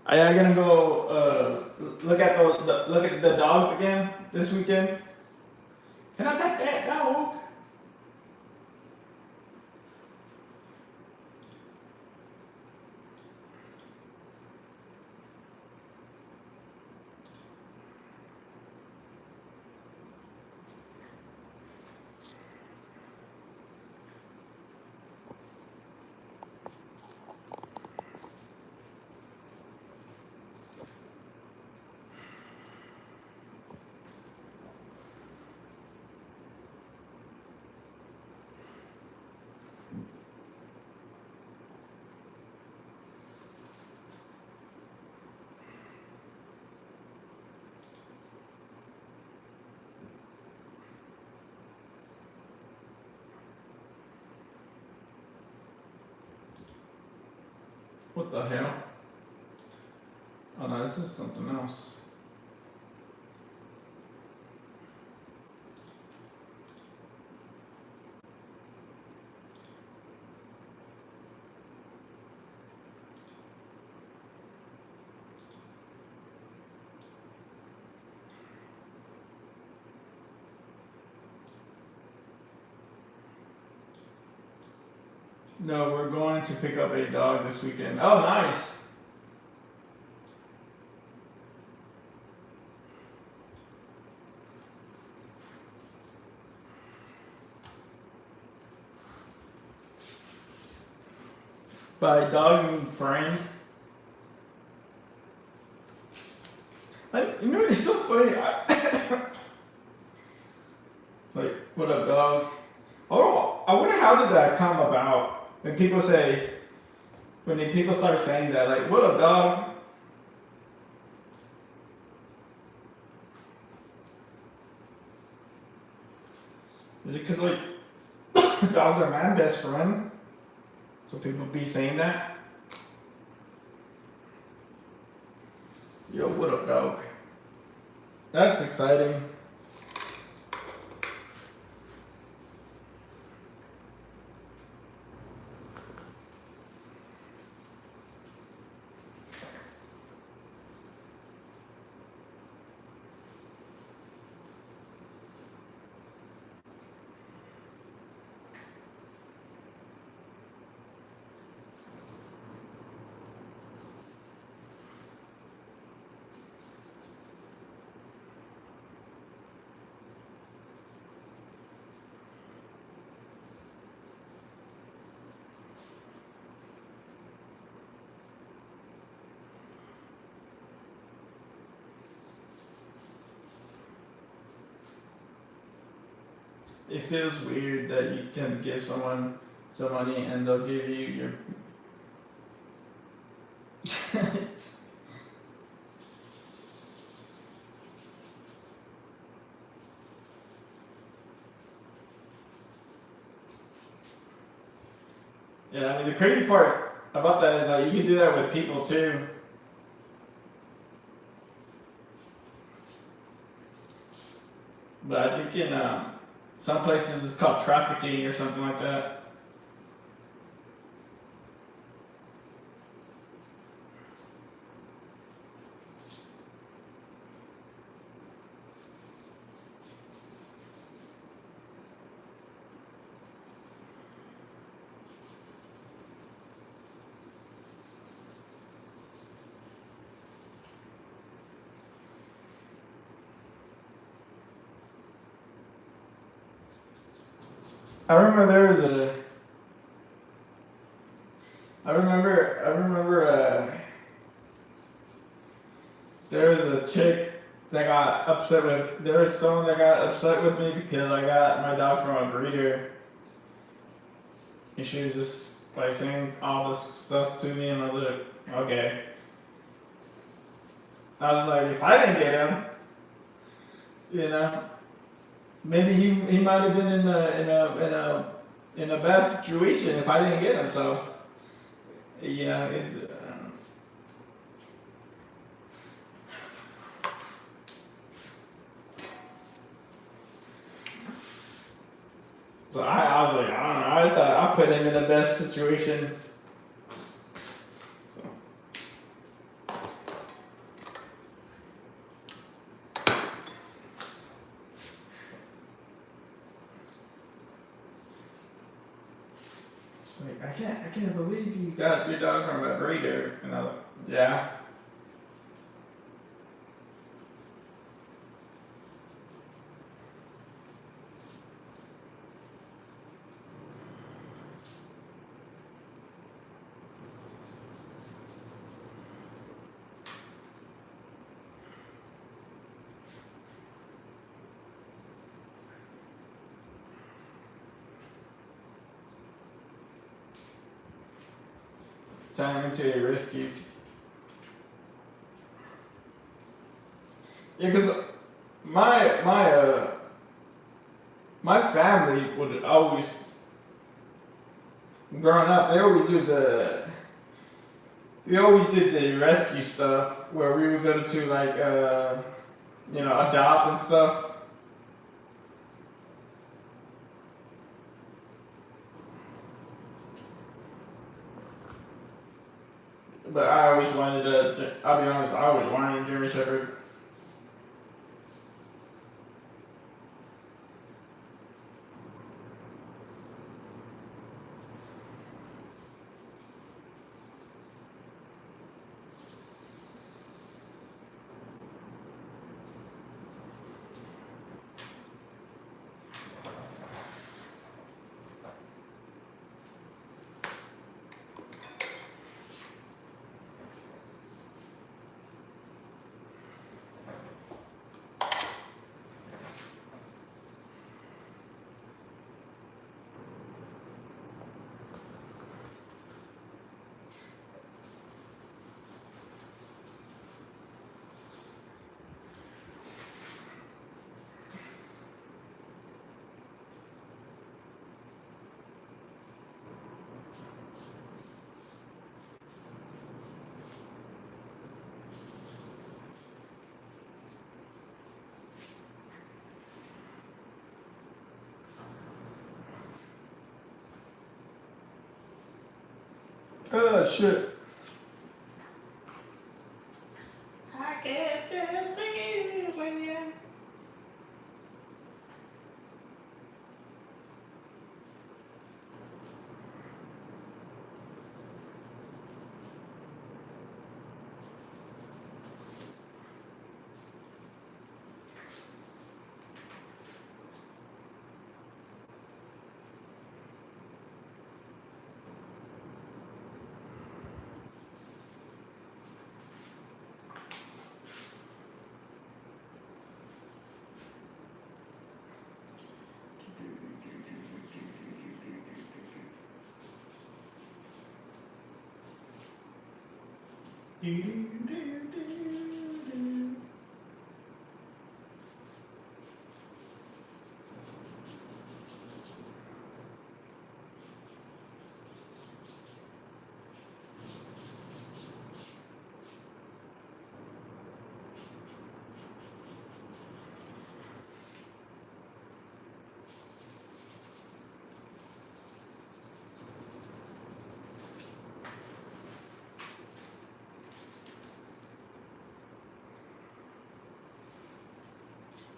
Are y'all gonna go look at the dogs again this weekend? Can I pet that dog? What the hell? Oh no, this is something else. No, we're going to pick up a dog this weekend. Oh, nice. By dog, you mean friend? You know, it's so funny. Like, what up, dog? Oh, I wonder how did that come about? When people say, people start saying that, like, what up, dog? Is it because, like, dogs are my best friend? So people be saying that? Yo, what up, dog? That's exciting. It feels weird that you can give someone some money and they'll give you your. Yeah, I mean, the crazy part about that is that you can do that with people too. But I think in some places it's called trafficking or something like that. I remember there was a. I remember. There was a chick that got upset with. There was someone that got upset with me because I got my dog from a breeder, and she was just like saying all this stuff to me, and I was like, okay. I was like, if I didn't get him, you know, maybe he might have been in a bad situation if I didn't get him. So, yeah, it's. So I was like, I don't know. I thought I put him in the best situation. So. I can't believe you got your dog from a breeder. And I was like, yeah. Time into a rescue. Yeah, cause my family would always growing up. They always do the we always did the rescue stuff where we would go to like adopt and stuff. But I always wanted I'll be honest, I always wanted a German Shepherd. Oh shit. I get this feeling.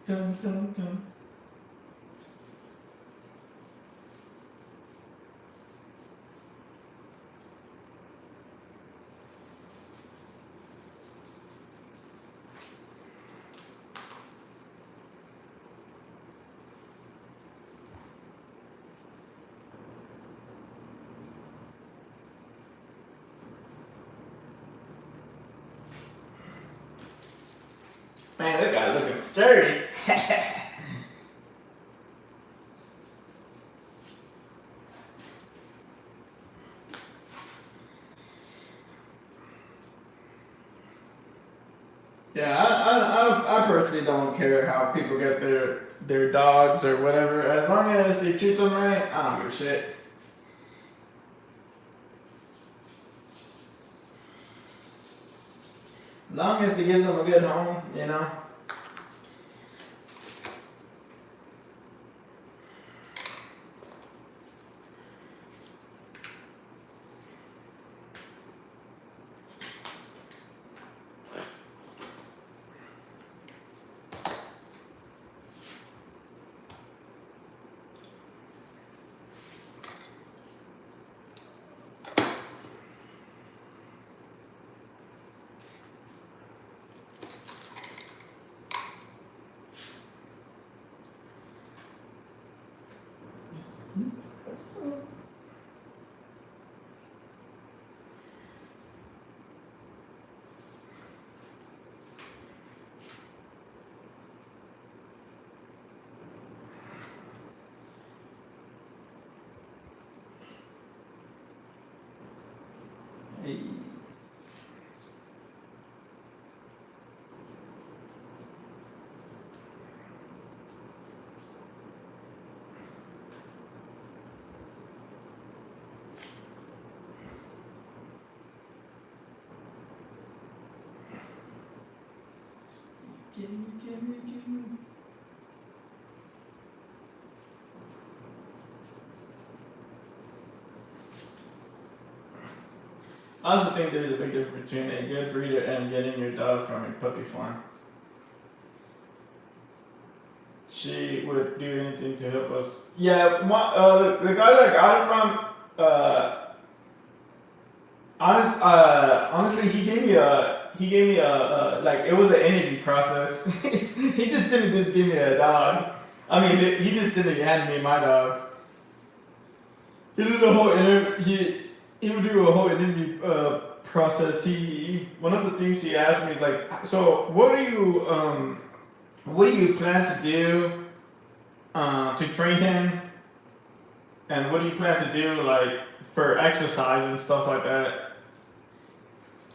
Dun, dun, dun. Man, that guy looking scary. Yeah, I personally don't care how people get their dogs or whatever. As long as they treat them right, I don't give a shit. As long as they give them a good home, you know. Hey. Gimme. I also think there's a big difference between a good breeder and getting your dog from a puppy farm. She would do anything to help us. Yeah, the guy that got it from, honestly, he gave me a like it was an interview process. He just didn't just give me a dog. I mean, he just didn't hand me my dog. He did a whole he would do a whole interview process. One of the things he asked me is like, so what do you plan to do to train him, and what do you plan to do like for exercise and stuff like that,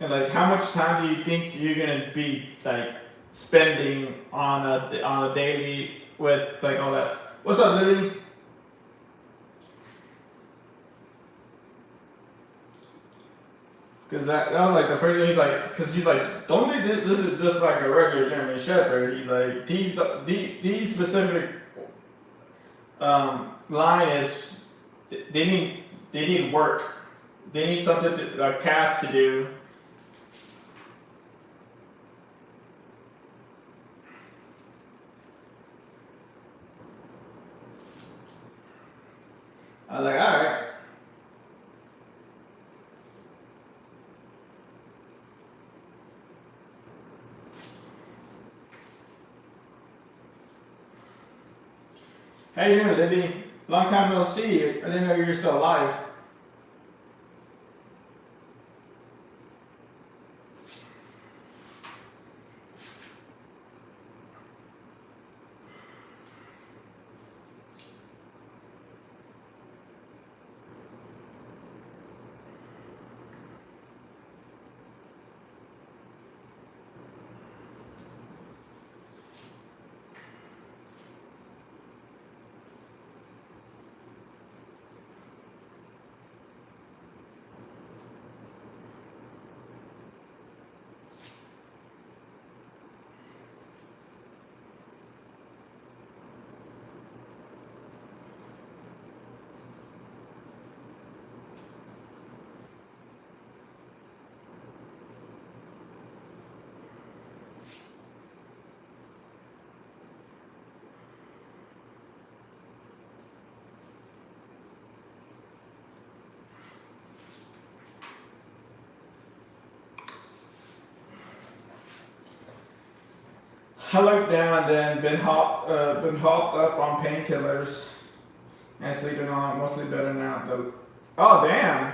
and like how much time do you think you're gonna be like spending on a daily with like all that? What's up, Lily? Because that was like the first thing he's like, don't think this is just like a regular German Shepherd. He's like, these specific line is, they need work. They need something to, like, task to do. I was like, alright. How you doing, Libby? Long time no see. I didn't know you were still alive. I like now and then been hopped up on painkillers and sleeping on mostly better now. Oh damn!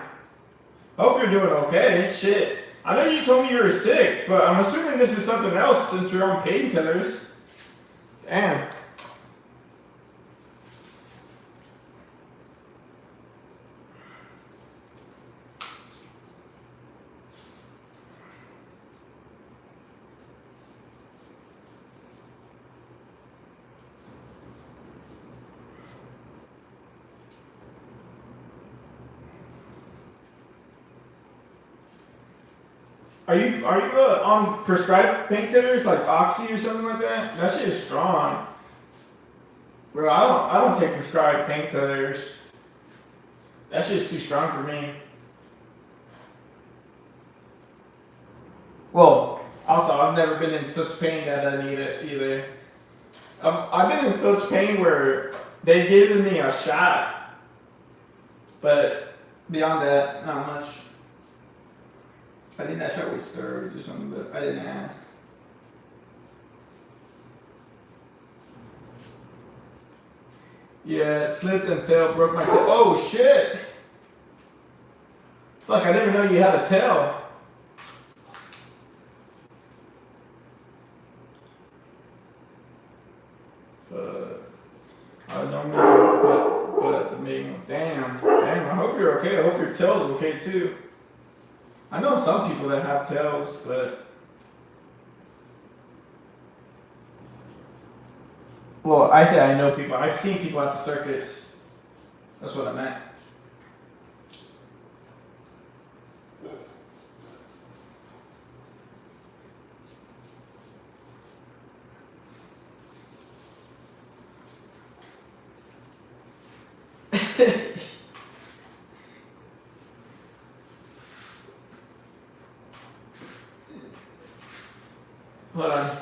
Hope you're doing okay. Shit. I know you told me you were sick, but I'm assuming this is something else since you're on painkillers. Damn. Are you on prescribed painkillers like Oxy or something like that? That shit is strong. Bro, I don't take prescribed painkillers. That shit's too strong for me. Well, also I've never been in such pain that I need it either. I've been in such pain where they've given me a shot, but beyond that, not much. I think that shot was steroids or something, but I didn't ask. Yeah, it slipped and fell, broke my tail. Oh shit! Fuck, I didn't even know you had a tail. I don't know, but the main one. Damn, I hope you're okay. I hope your tail's okay too. I know some people that have tails, but well, I say I know people. I've seen people at the circus. That's what I meant. Hold on.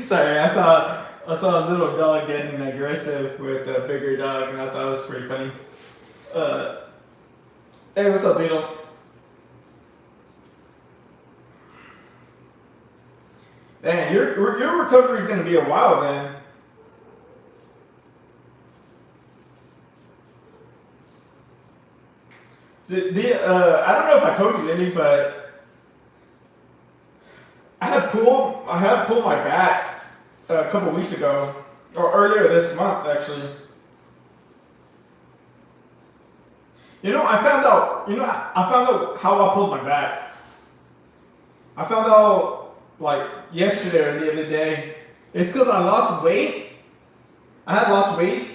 Sorry, I saw a little dog getting aggressive with a bigger dog, and I thought it was pretty funny. Uh, hey, what's up, Beetle? Dang, your recovery is gonna be a while then. I don't know if I told you, Lily, but I had pulled my back a couple weeks ago, or earlier this month actually. I found out. I found out how I pulled my back. I found out like yesterday or the other day. It's because I lost weight. I had lost weight,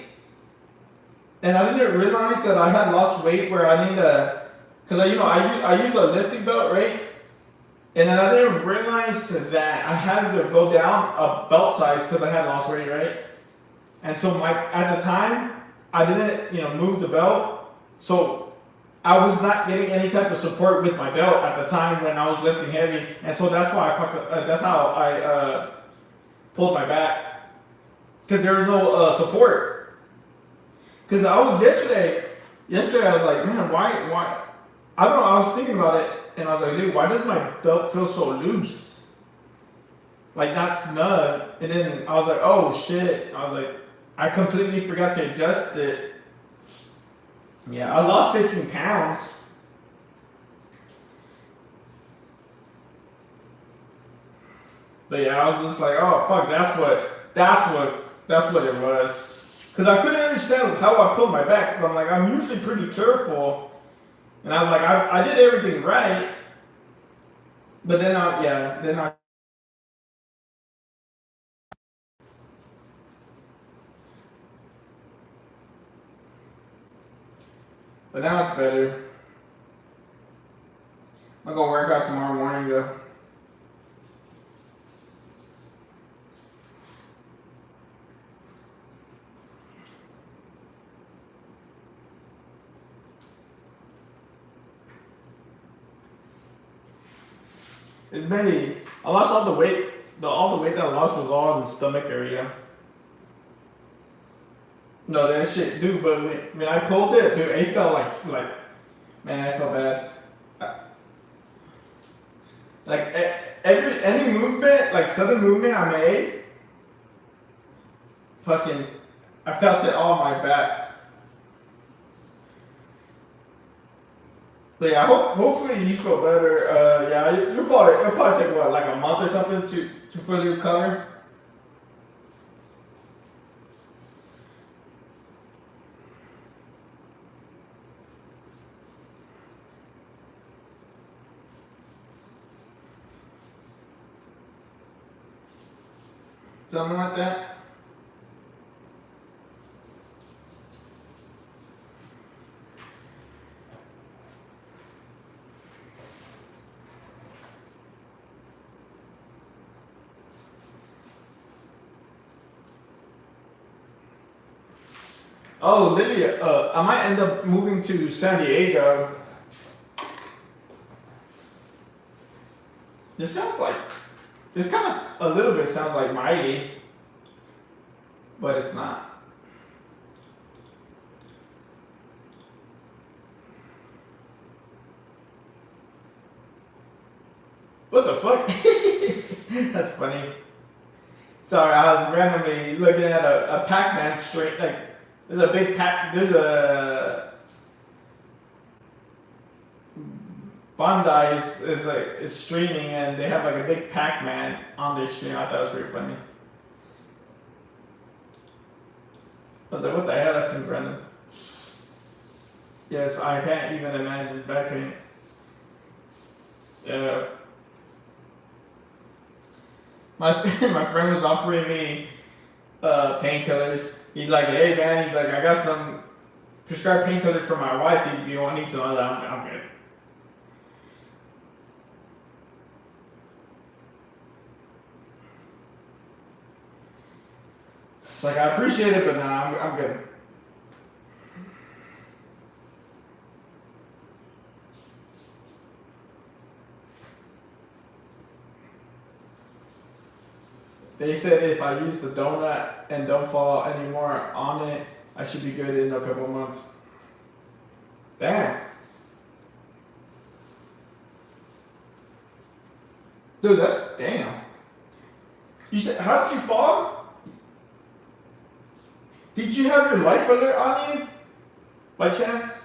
and I didn't realize that I had lost weight where I need to, because I use a lifting belt, right? And then I didn't realize that I had to go down a belt size because I had lost weight, right? And so at the time I didn't move the belt, so I was not getting any type of support with my belt at the time when I was lifting heavy, and so that's why I fucked up. That's how I pulled my back, because there was no support. Because I was yesterday I was like, man, why? I don't know. I was thinking about it, and I was like, dude, why does my belt feel so loose? Like not snug. And then I was like, oh shit. I was like, I completely forgot to adjust it. Yeah, I lost 15 pounds. But yeah, I was just like, oh fuck, that's what it was. Cause I couldn't understand how I pulled my back. Cause I'm like, I'm usually pretty careful, and I was like, I did everything right. But then but now it's better. I'll go work out tomorrow morning though. It's mainly I lost all the weight. All the weight that I lost was all in the stomach area. No, that shit, dude. But when I pulled it, dude, it felt like man, I felt bad. Uh, Like any movement, like sudden movement I made, fucking, I felt it all on my back. But yeah, hopefully you feel better. Yeah, it'll probably take what, like a month or something to fully recover. Something like that. Oh, Lydia, I might end up moving to San Diego. This sounds like this kind of a little bit sounds like Mighty, but it's not. What the fuck? That's funny. Sorry, I was randomly looking at a Pac-Man straight. Like, there's a big pack. There's a Bandai is streaming, and they have like a big Pac-Man on their stream. I thought it was pretty funny. I was like, what the hell? That's in Brendan. Yes, I can't even imagine back pain. Yeah. My my friend was offering me painkillers. He's like, hey man, he's like, I got some prescribed painkillers for my wife if you want need some. I was like, I'm good. It's like, I appreciate it, but nah, I'm good. They said if I use the donut and don't fall anymore on it, I should be good in a couple months. Damn. Dude, that's damn. You said, how did you fall? Did you have your life alert on you? By chance?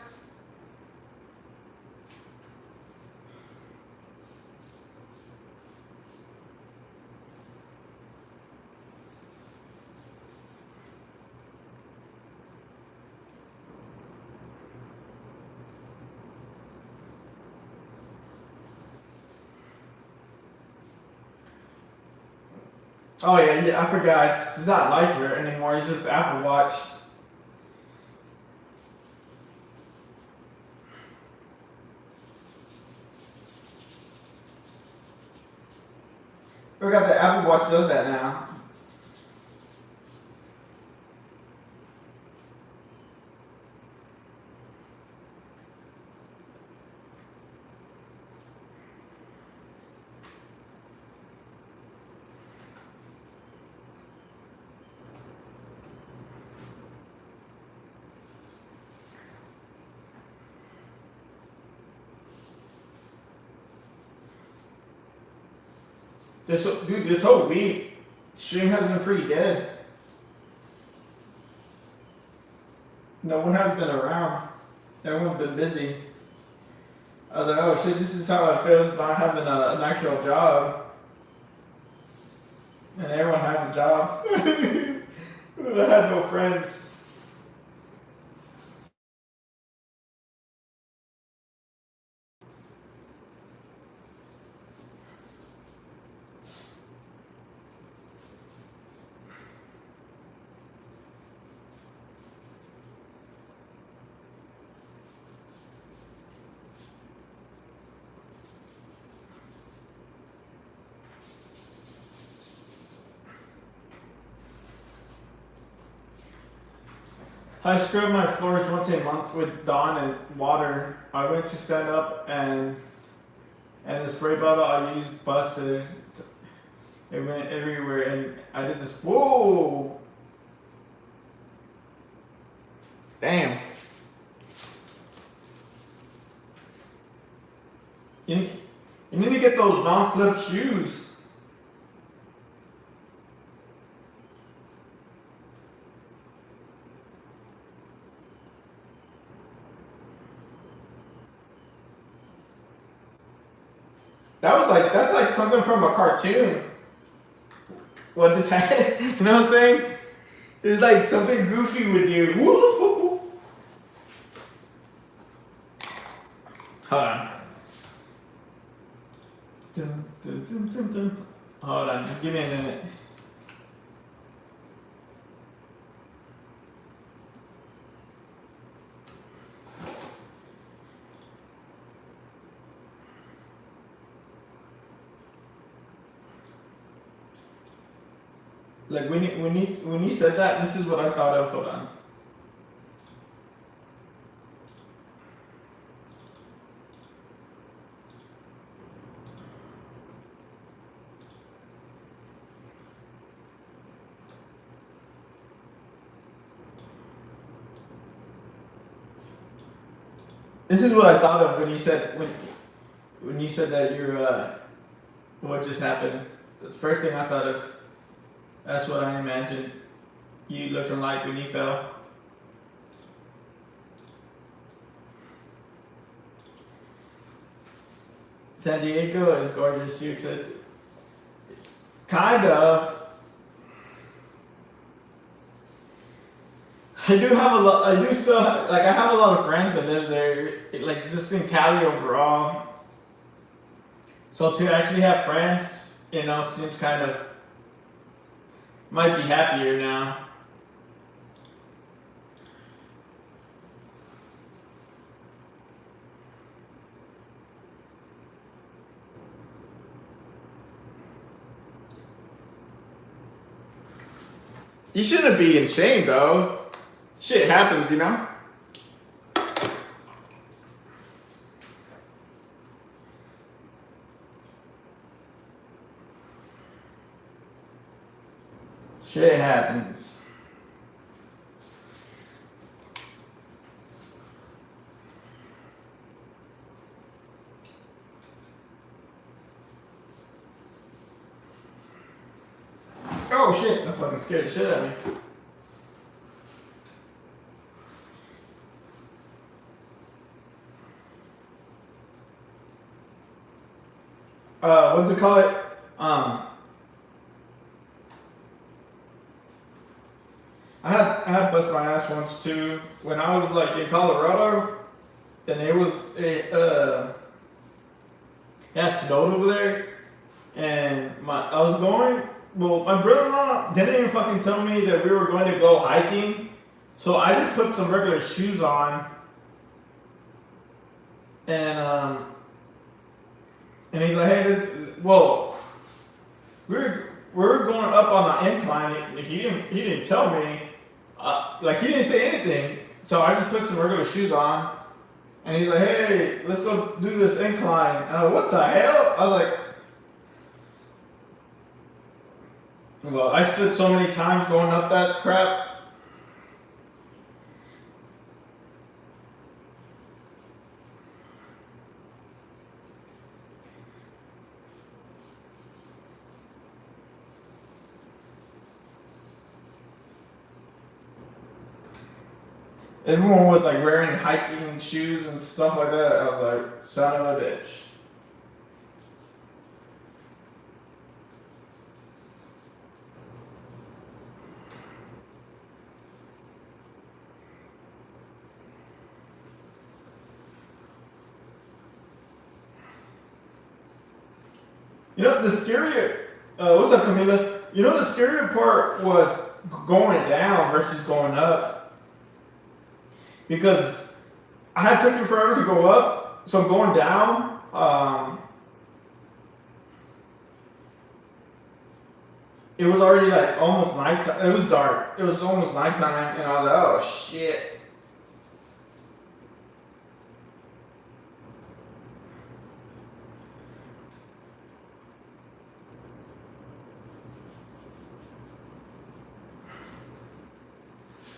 Oh yeah, I forgot. It's not life alert anymore. It's just Apple Watch. I forgot the Apple Watch does that now. This whole week, stream has been pretty dead. No one has been around. Everyone's been busy. I was like, oh shit, this is how it feels not having an actual job. And everyone has a job. I had no friends. I scrub my floors once a month with Dawn and water. I went to stand up and the spray bottle I used busted. It went everywhere and I did this. Whoa! Damn. You need to get those non-slip shoes. That's like something from a cartoon. What just happened? You know what I'm saying? It's like something Goofy would do. Woo! Hold on. Dun, dun, dun, dun, dun. Hold on, just give me a minute. Like when you said that, this is what I thought of. Hold on. This is what I thought of when you said that you're what just happened. The first thing I thought of. That's what I imagined you looking like when you fell. San Diego is gorgeous. You said, kind of. I do have a lot. I do still like. I have a lot of friends that live there, like just in Cali overall. So to actually have friends, seems kind of might be happier now. You shouldn't be ashamed though. Shit happens, Shit happens. Oh shit, that fucking scared the shit out of me. What's it call it? I had bust my ass once too when I was like in Colorado, and it had snowed over there, and I was going. Well, my brother-in-law didn't even fucking tell me that we were going to go hiking, so I just put some regular shoes on, and he's like, hey, we're going up on the incline. He didn't tell me, he didn't say anything. So I just put some regular shoes on, and he's like, hey, let's go do this incline. And I was like, what the hell? I was like, well, I slipped so many times going up that crap. Everyone was like wearing hiking shoes and stuff like that. I was like, son of a bitch. The scarier, what's up, Camila? The scarier part was going down versus going up. Because I had took it forever to go up, so going down, it was already like almost nighttime. It was dark. It was almost nighttime, and I was like, oh shit.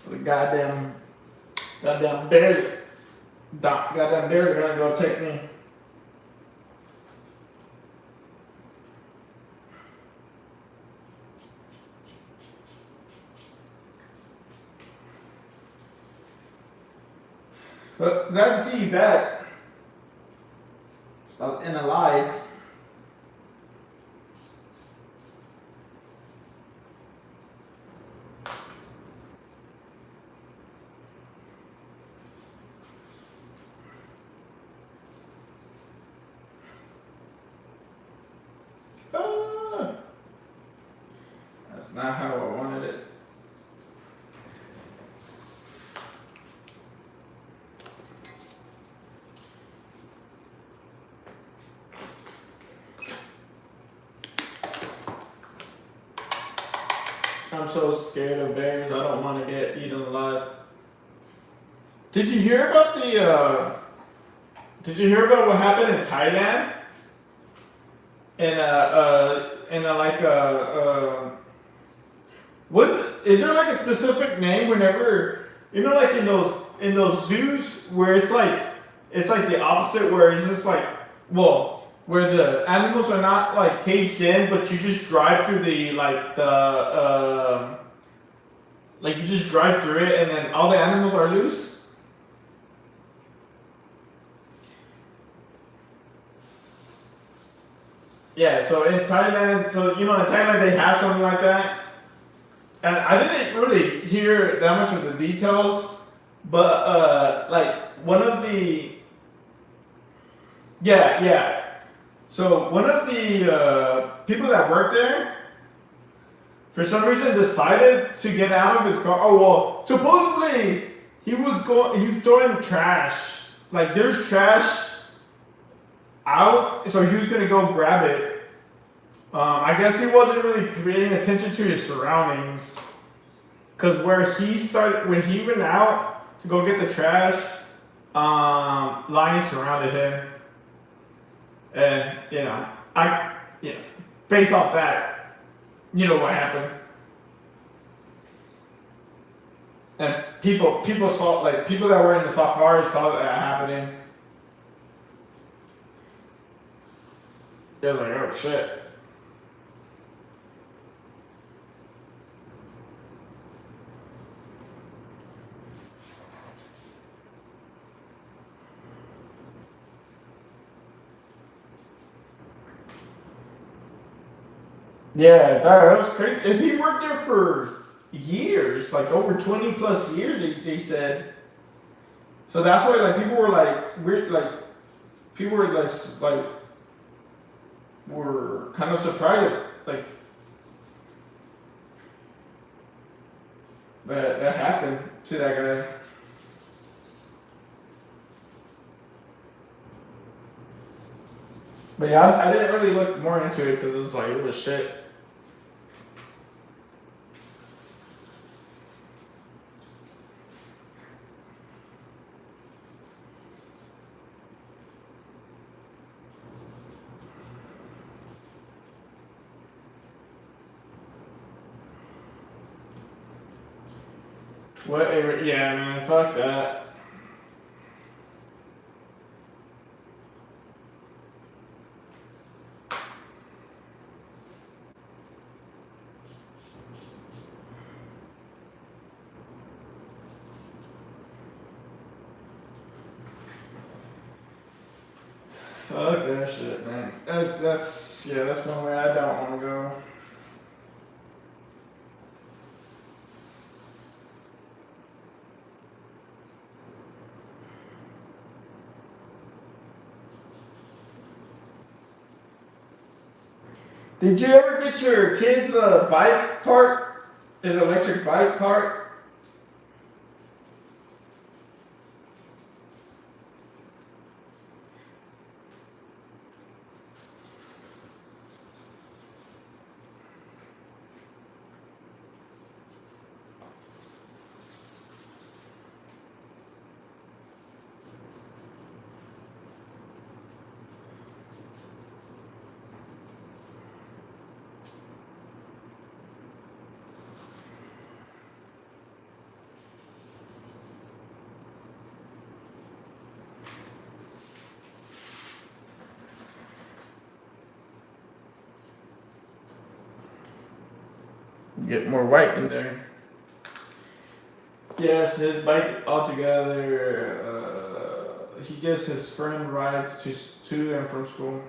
The goddamn bears are gonna go take me. But glad to see you back and alive. That's not how I wanted it. I'm so scared of bears. I don't want to get eaten alive. Did you hear about Did you hear about what happened in Thailand? Is there like a specific name whenever like in those zoos where it's like the opposite where it's just like where the animals are not like caged in, but you just drive through you just drive through it and then all the animals are loose. Yeah, so in Thailand, in Thailand they have something like that. and I didn't really hear that much of the details, but like one of the yeah. So one of the people that worked there, for some reason, decided to get out of his car. Oh well, supposedly he was throwing trash. Like there's trash out, so he was gonna go grab it. I guess he wasn't really paying attention to his surroundings, cause where he started when he went out to go get the trash, lions surrounded him, and based off that, you know what happened. And people saw, like, people that were in the safari saw that happening. They was like, oh shit. Yeah, that was crazy. If he worked there for years, like over 20 plus years, they said. So that's why, like, people were like weird, like people were less like were kind of surprised, like that happened to that guy. But yeah, I didn't really look more into it because it was like it was shit. Whatever. Yeah, man. Fuck that. Fuck that shit, man. That's one way I don't want to go. Did you ever get your kids a bike part? His electric bike part? Get more white in there. Yes, his bike altogether. He gives his friend rides to and from school.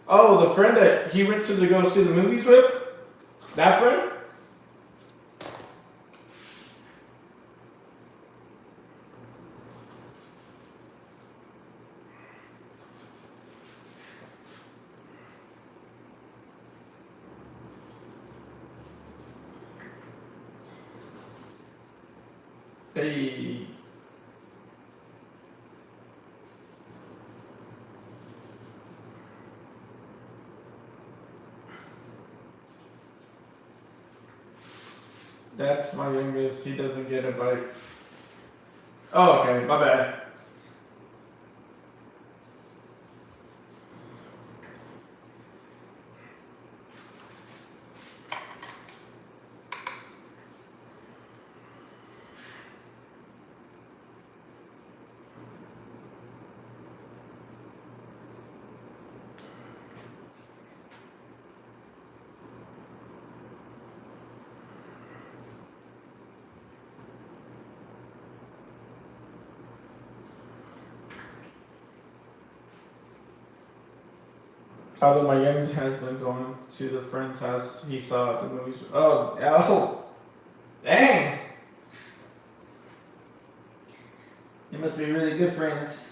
Oh, the friend that he went to go see the movies with? That friend? Hey. That's my youngest. He doesn't get a bike. Oh, okay. My bad. Although my youngest has been going to the friend's house he saw at the movies. Oh. Dang! You must be really good friends.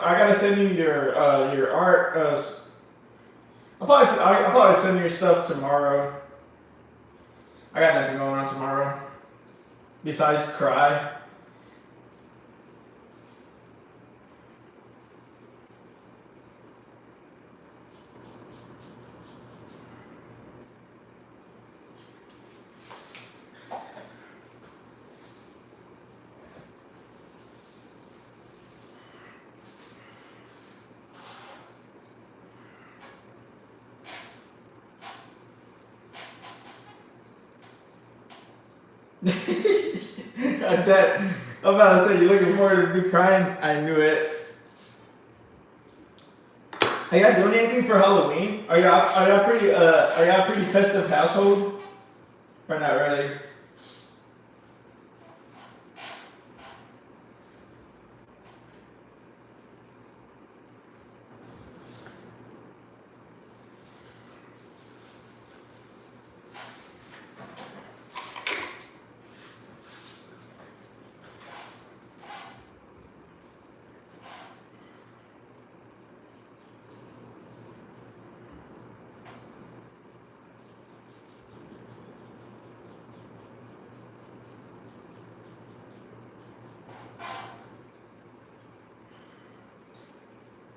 I gotta send you your art. I'll probably send you your stuff tomorrow. I got nothing going on tomorrow besides cry. That I'm about to say you're looking forward to me crying. I knew it. Are y'all doing anything for Halloween? Are y'all pretty festive household? Or not really?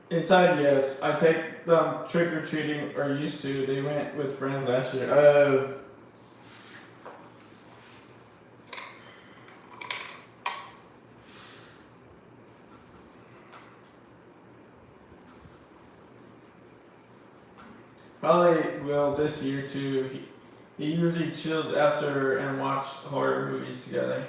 Inside, yes. I take them trick or treating, or used to. They went with friends last year. Oh. Probably will this year too. He usually chills after and watch horror movies together.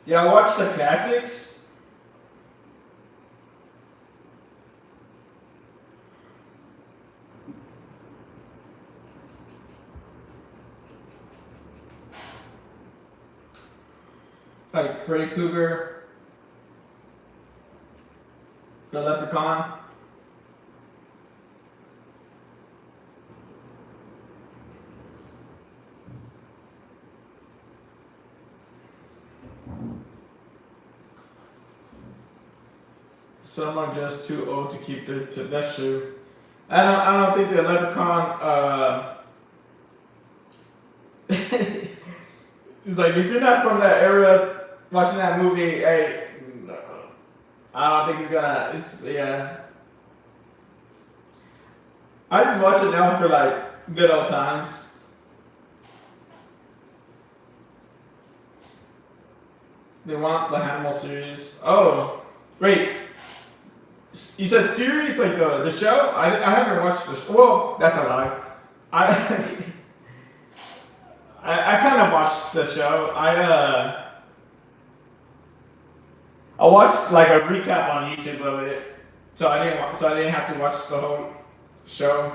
Yeah, I watch the classics. Like Freddy Krueger, the Leprechaun. Some are just too old to keep their. That's true. I don't think the Leprechaun. It's like if you're not from that era, watching that movie, hey, I don't think it's gonna. It's yeah. I just watch it now for like good old times. They want the Animal series. Oh, wait. You said series like the show? I haven't watched the show. Well, that's a lie. I I kind of watched the show. I watched like a recap on YouTube of it, so I didn't have to watch the whole show.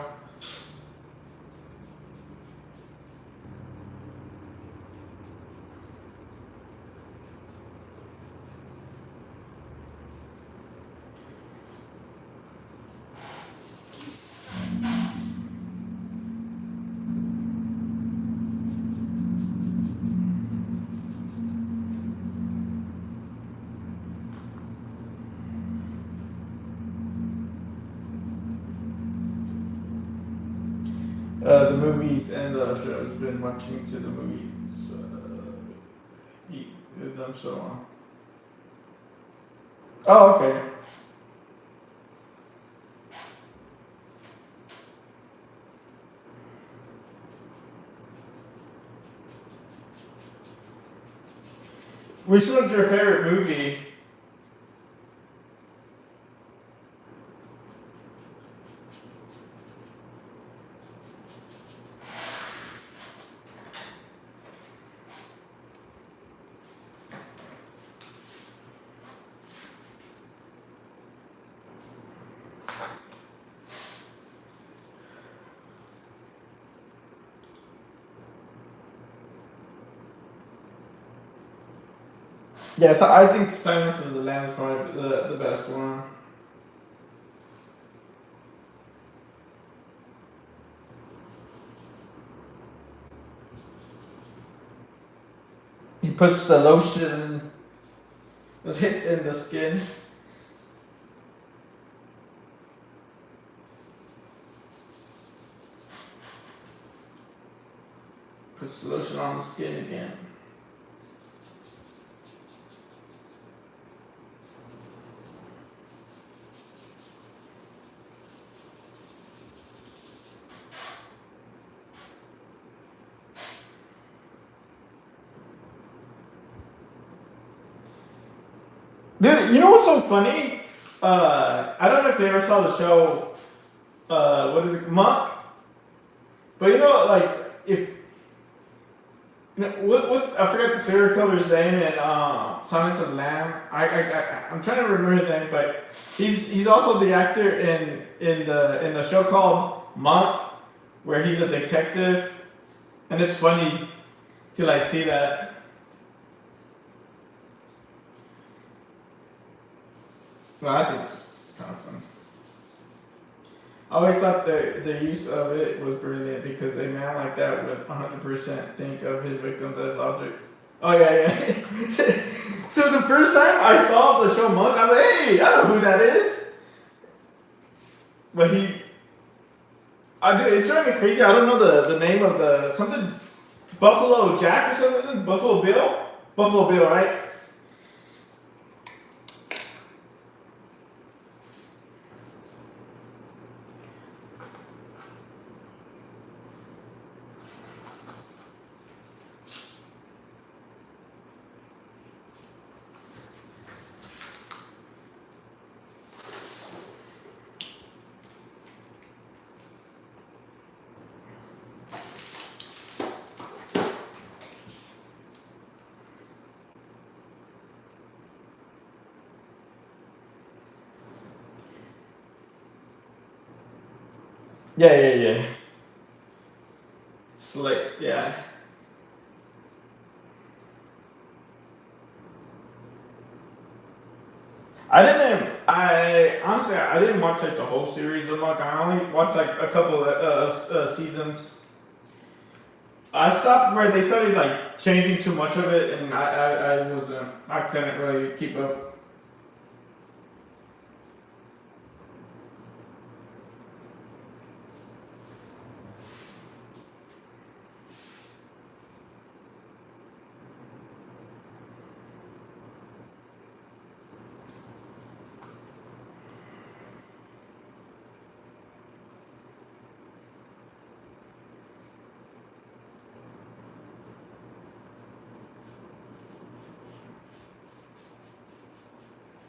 The movies and the shows. Been watching to the movies. Them so on. Oh, okay. Which one's your favorite movie? Yeah, so I think Silence of the Lambs is probably the best one. He puts the lotion, was hit in the skin. Puts the lotion on the skin again. Dude, you know what's so funny? I don't know if you ever saw the show. What is it, Monk? But you know, like if you know, what's I forgot the serial killer's name in Silence of the Lamb. I'm trying to remember his name, but he's also the actor in the show called Monk, where he's a detective, and it's funny to like see that. Well, I think it's kind of fun. I always thought the use of it was brilliant because a man like that would 100% think of his victims as objects. Oh yeah, yeah. So the first time I saw the show Monk, I was like, hey, I know who that is. But I do. It's driving me crazy. I don't know the name of the something Buffalo Jack or something. Buffalo Bill. Buffalo Bill, right? Yeah, yeah, yeah. Slick, yeah. I honestly, I didn't watch like the whole series of Monk. I only watched like a couple of seasons. I stopped where they started like changing too much of it, and I wasn't, I couldn't really keep up.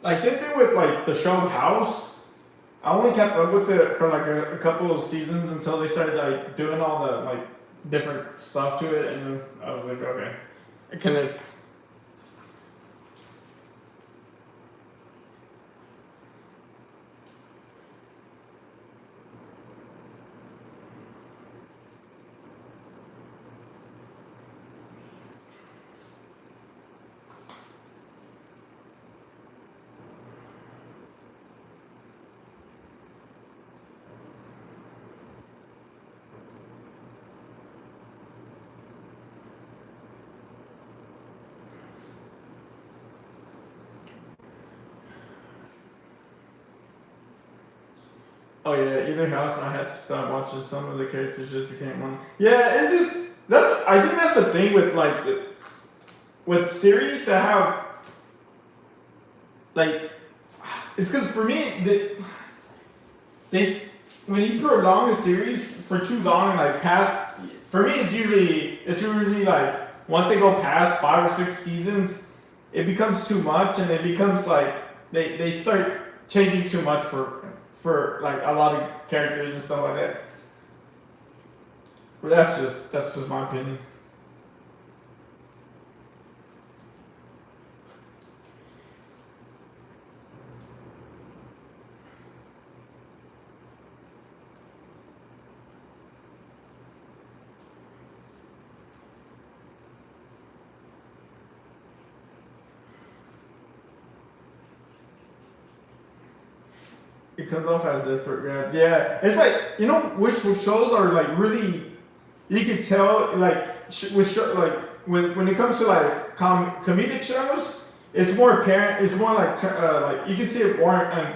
Like same thing with like the show House. I only kept up with it for like a couple of seasons until they started like doing all the like different stuff to it, and then I was like, okay, I kind of. Oh yeah, either House, and I had to stop watching. Some of the characters just became one. Yeah, it just that's. I think that's the thing with like with series that have like it's because for me, they when you prolong a series for too long, like past, for me, it's usually like once they go past 5 or 6 seasons, it becomes too much, and it becomes like they start changing too much for like a lot of characters and stuff like that. But that's just my opinion. It comes off as different, yeah. It's like which shows are like really, you can tell like like when it comes to like comedic shows, it's more apparent. It's more like you can see it more in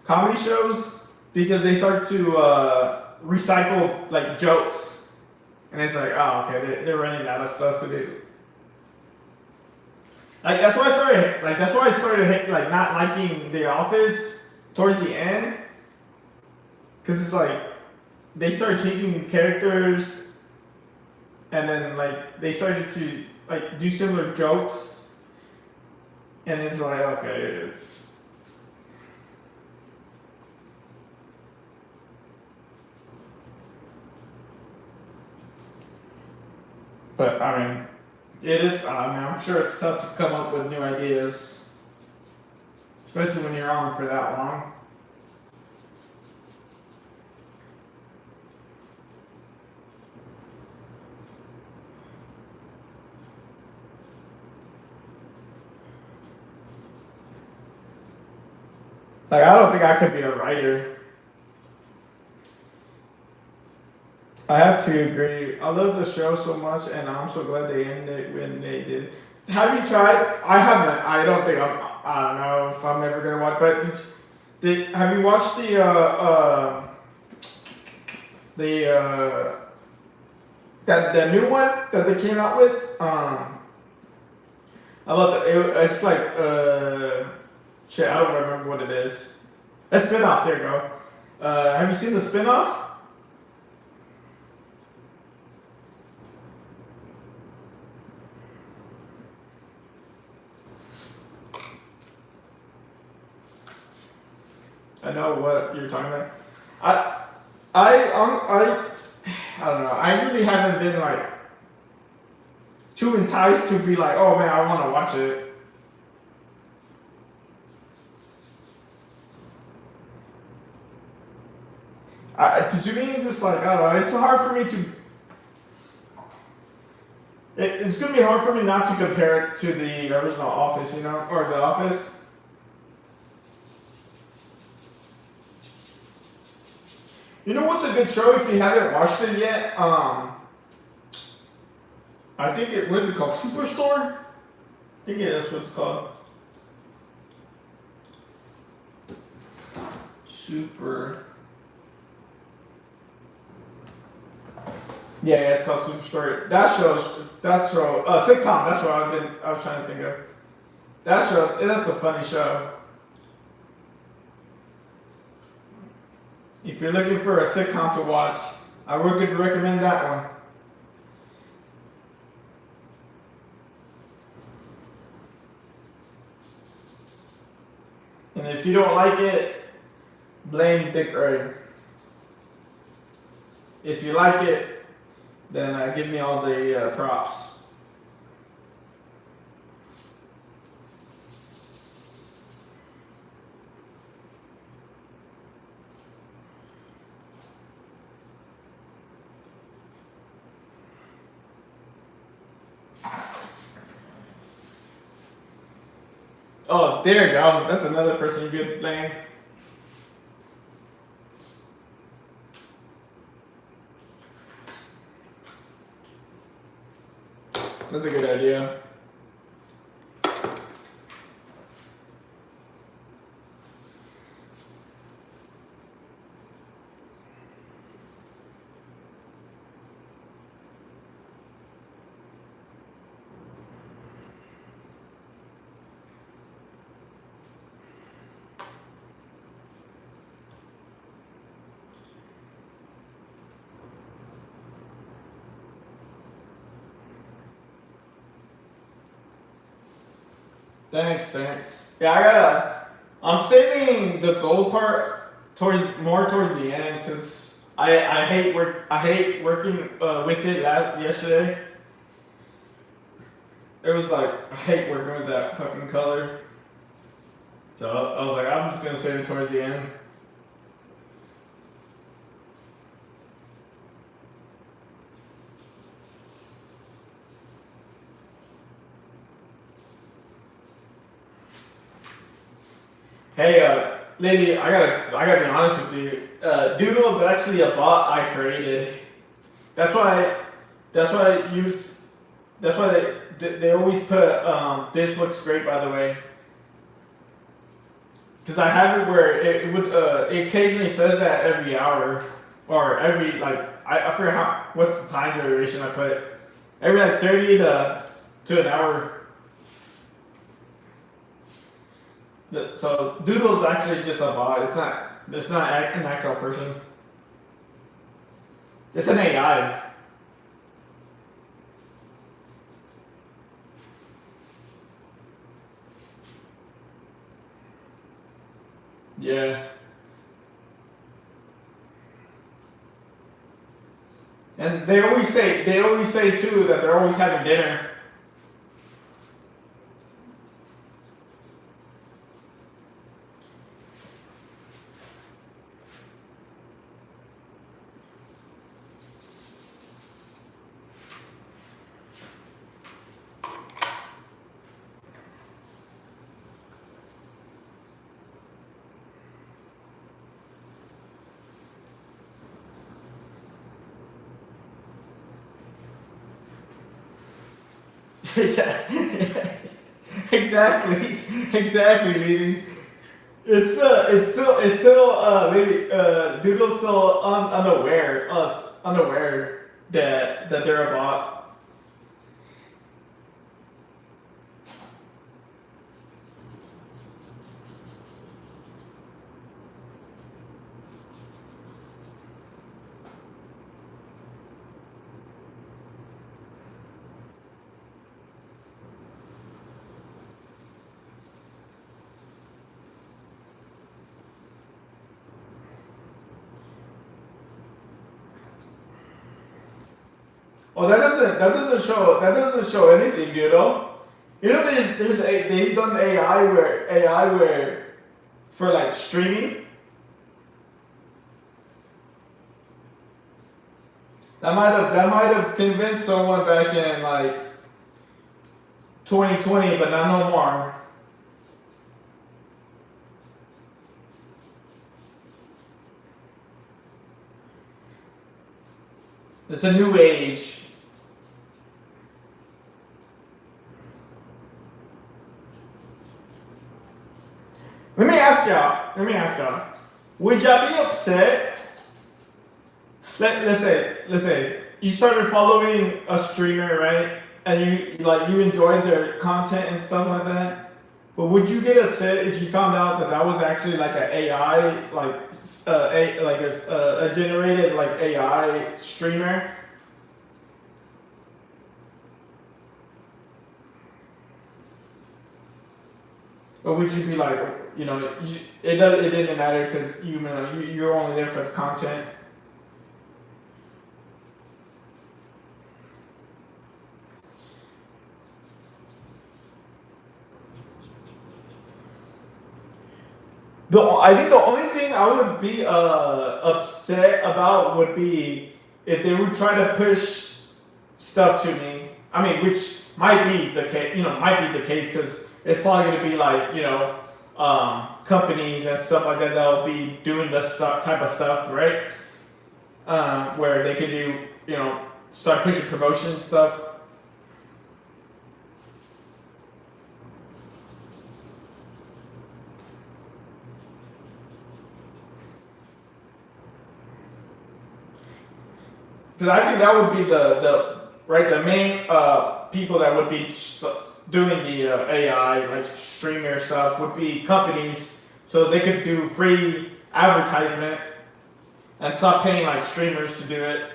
comedy shows because they start to recycle like jokes, and it's like, oh, okay, they're running out of stuff to do. Like that's why I started like not liking The Office towards the end, because it's like they started changing characters, and then like they started to like do similar jokes, and it's like, okay, it's. But I mean, it is. I mean, I'm sure it's tough to come up with new ideas, especially when you're on for that long. Like, I don't think I could be a writer. I have to agree. I love the show so much, and I'm so glad they ended when they did. Have you tried? I haven't. I don't think I'm. I don't know if I'm ever gonna watch. But have you watched the that new one that they came out with? About it's like shit. I don't remember what it is. A spinoff. There you go. Have you seen the spinoff? I know what you're talking about. I I don't know. I really haven't been like too enticed to be like, oh man, I want to watch it. To me, it's just like, I don't know. It's hard for me to. It's gonna be hard for me not to compare it to the original Office, or The Office. You know what's a good show if you haven't watched it yet? I think what is it called? Superstore? I think that's what it's called. Super. Yeah, it's called Superstore. That show, sitcom. That's what I was trying to think of. That's a funny show. If you're looking for a sitcom to watch, I would recommend that one. And if you don't like it, blame Big Ray. If you like it, then give me all the props. Oh, there you go. That's another person you could blame. That's a good idea. Thanks. Yeah, I gotta. I'm saving the gold part towards the end because I hate work. I hate working with it yesterday. It was like I hate working with that fucking color. So I was like, I'm just gonna save it towards the end. Hey, lady, I gotta be honest with you. Doodle is actually a bot I created. That's why, that's why I use, that's why they always put this looks great by the way. Because I have it where it occasionally says that every hour or every like I forget what's the time duration I put it. Every like 30 to an hour. So Doodle is actually just a bot. It's not an actual person. It's an AI. Yeah. And they always say too that they're always having dinner. Yeah. Exactly, meaning it's still maybe Doodle's still unaware that they're a bot. Oh, that doesn't show anything, you know. You know, they've done AI where for like streaming. That might have convinced someone back in like 2020, but not no more. It's a new age. Let me ask y'all. Would y'all be upset? Let's say you started following a streamer, right? And you enjoyed their content and stuff like that. But would you get upset if you found out that was actually like an AI, a generated like AI streamer? Or would you be like, it didn't matter because you're only there for the content? I think the only thing I would be upset about would be if they would try to push stuff to me. I mean, which might be the case, might be the case because it's probably going to be like, companies and stuff like that that'll be doing this type of stuff, right? Where they could do, start pushing promotion stuff. Because I think that would be the main people that would be doing the AI like streamer stuff would be companies, so they could do free advertisement and stop paying like streamers to do it.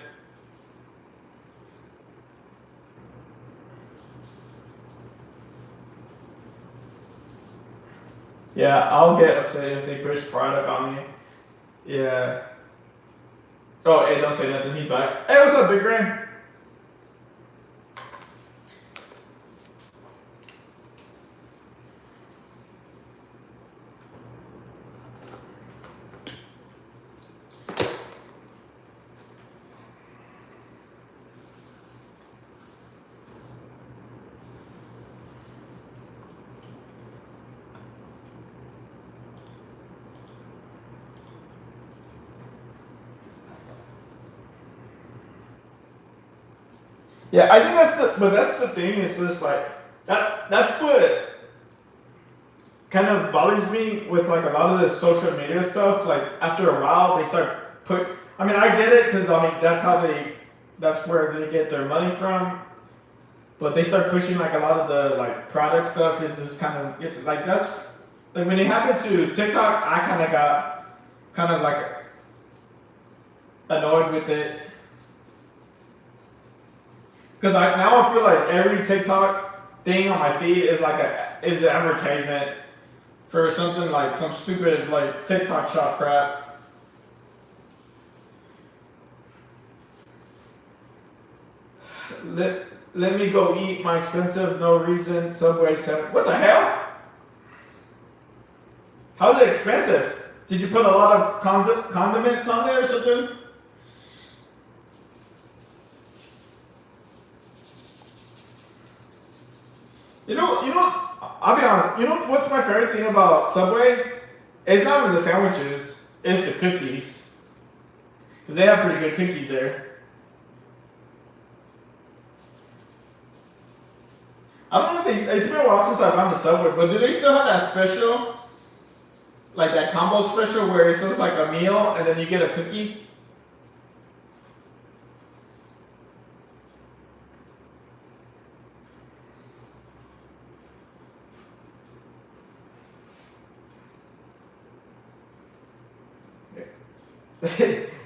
Yeah, I'll get upset if they push product on me. Yeah. Oh, hey, don't say nothing. He's back. Hey, what's up, Big Ray? Yeah, I think that's the thing. Is just like that's what kind of bothers me with like a lot of this social media stuff. Like after a while, they start put. I mean, I get it because I mean that's where they get their money from. But they start pushing like a lot of the like product stuff. It's just kind of it's like that's like when it happened to TikTok, I kind of got kind of like annoyed with it because I feel like every TikTok thing on my feed is like is an advertisement for something like some stupid like TikTok shop crap. Let me go eat my expensive no reason Subway 7. What the hell? How's it expensive? Did you put a lot of condiments on there or something? You know. I'll be honest. You know what's my favorite thing about Subway? It's not even the sandwiches. It's the cookies. Cause they have pretty good cookies there. I don't know if it's been a while since I've gone to Subway, but do they still have that special? Like that combo special where it's just like a meal and then you get a cookie?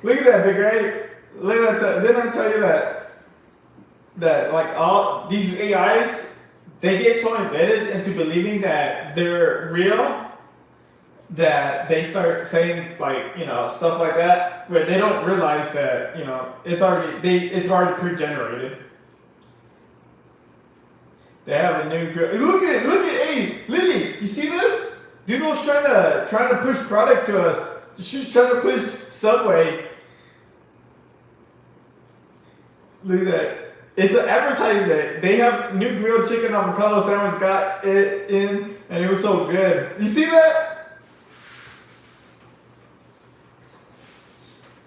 Look at that, Big Ray. Look at that. Didn't I tell you that like all these AIs, they get so embedded into believing that they're real that they start saying like stuff like that where they don't realize that it's already pre-generated. They have a new girl. Look at hey Lily, you see this? Dude was trying to push product to us. She's trying to push Subway. Look at that. It's an advertisement. They have new grilled chicken avocado sandwich. Got it in, and it was so good. You see that?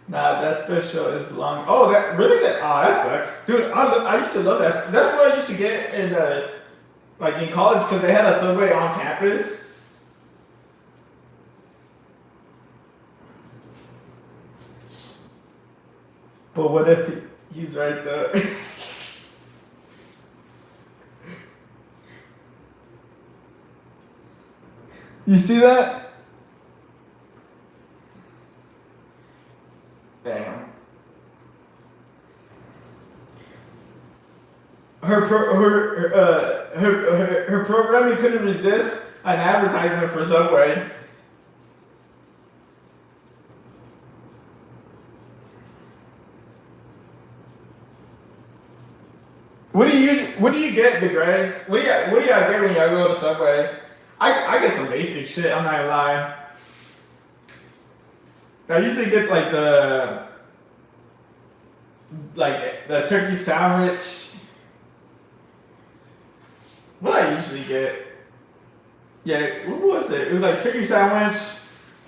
Nah, that special is long. Oh, that really? That sucks, dude. I used to love that. That's what I used to get in like in college because they had a Subway on campus. But what if he's right there? You see that? Damn. Her programming couldn't resist an advertisement for Subway. What do you get, Big Ray? What do you get when y'all go to Subway? I get some basic shit, I'm not gonna lie. I usually get like the turkey sandwich. What I usually get? Yeah, what was it? It was like turkey sandwich,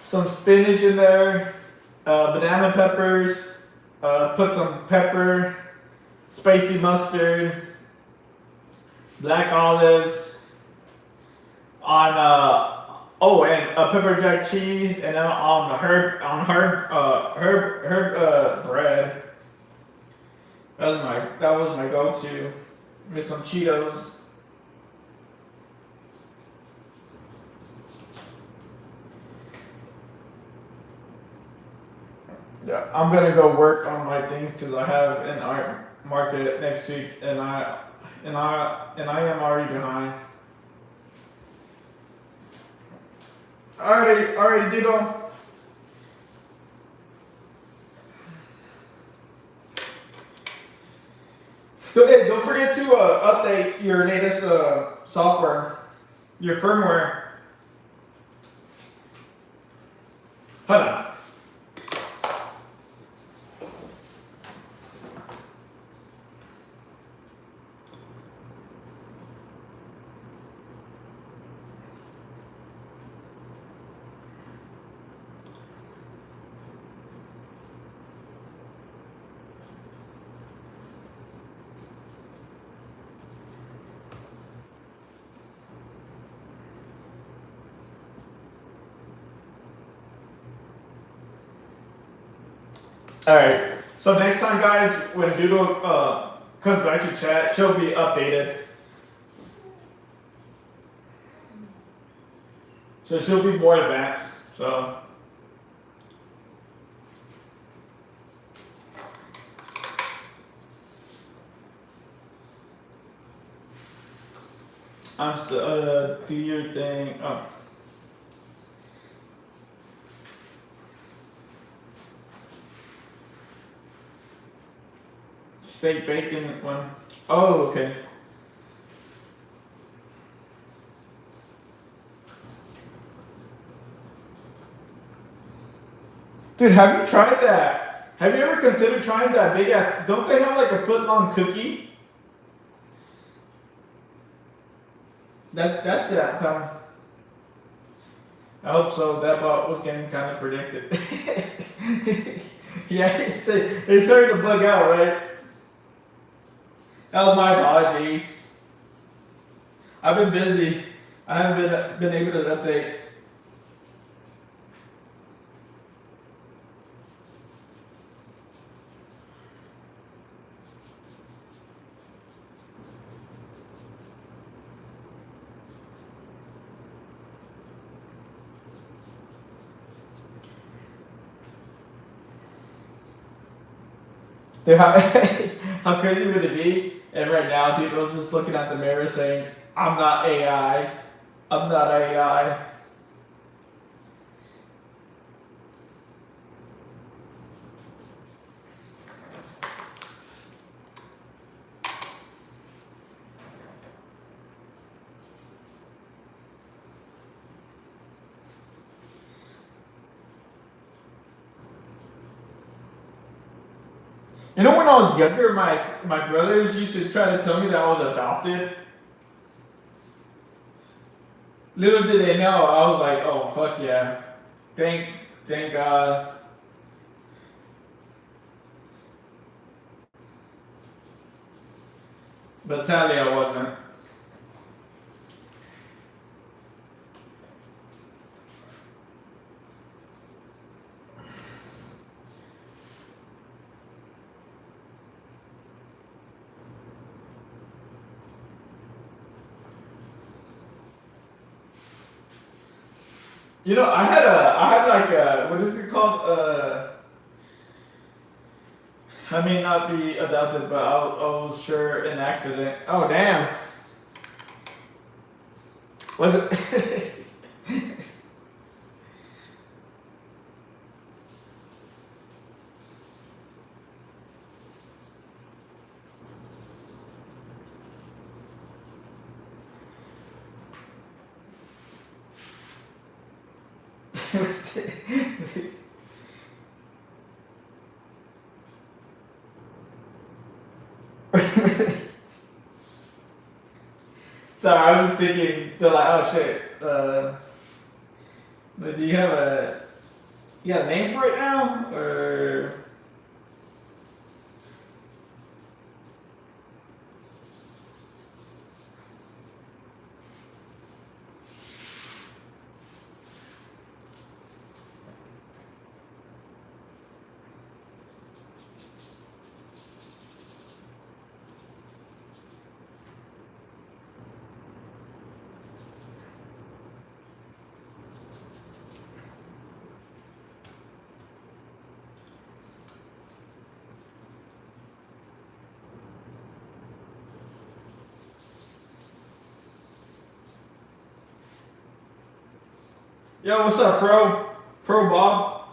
some spinach in there, banana peppers, put some pepper, spicy mustard, black olives, on and pepper jack cheese, and then on the herb bread. That was my go-to with some Cheetos. Yeah, I'm gonna go work on my things because I have an art market next week, and I am already behind. Alrighty, Dito. So, hey, don't forget to update your latest software, your firmware. Hold on. Alright. So next time, guys, when Doodle comes back to chat, she'll be updated. So she'll be more advanced. So. Do your thing. Oh. Steak bacon one. Oh, okay. Dude, have you tried that? Have you ever considered trying that big ass? Don't they have like a foot long cookie? That's it, Tom. I hope so. That bot was getting kind of predicted. Yeah, it's starting to bug out, right? That was my apologies. I've been busy. I haven't been able to update. Dude, how crazy would it be? And right now, dude was just looking at the mirror saying, "I'm not AI. I'm not AI." You know, when I was younger, my brothers used to try to tell me that I was adopted. Little did they know, I was like, "Oh fuck yeah, thank God." But sadly, I wasn't. You know, I had like a, what is it called? I may not be adopted, but I was sure an accident. Oh damn. Was it? Sorry, I was just thinking, they're like, oh shit. But do you got a name for it now, or? Yo, what's up, Pro? Pro Bob?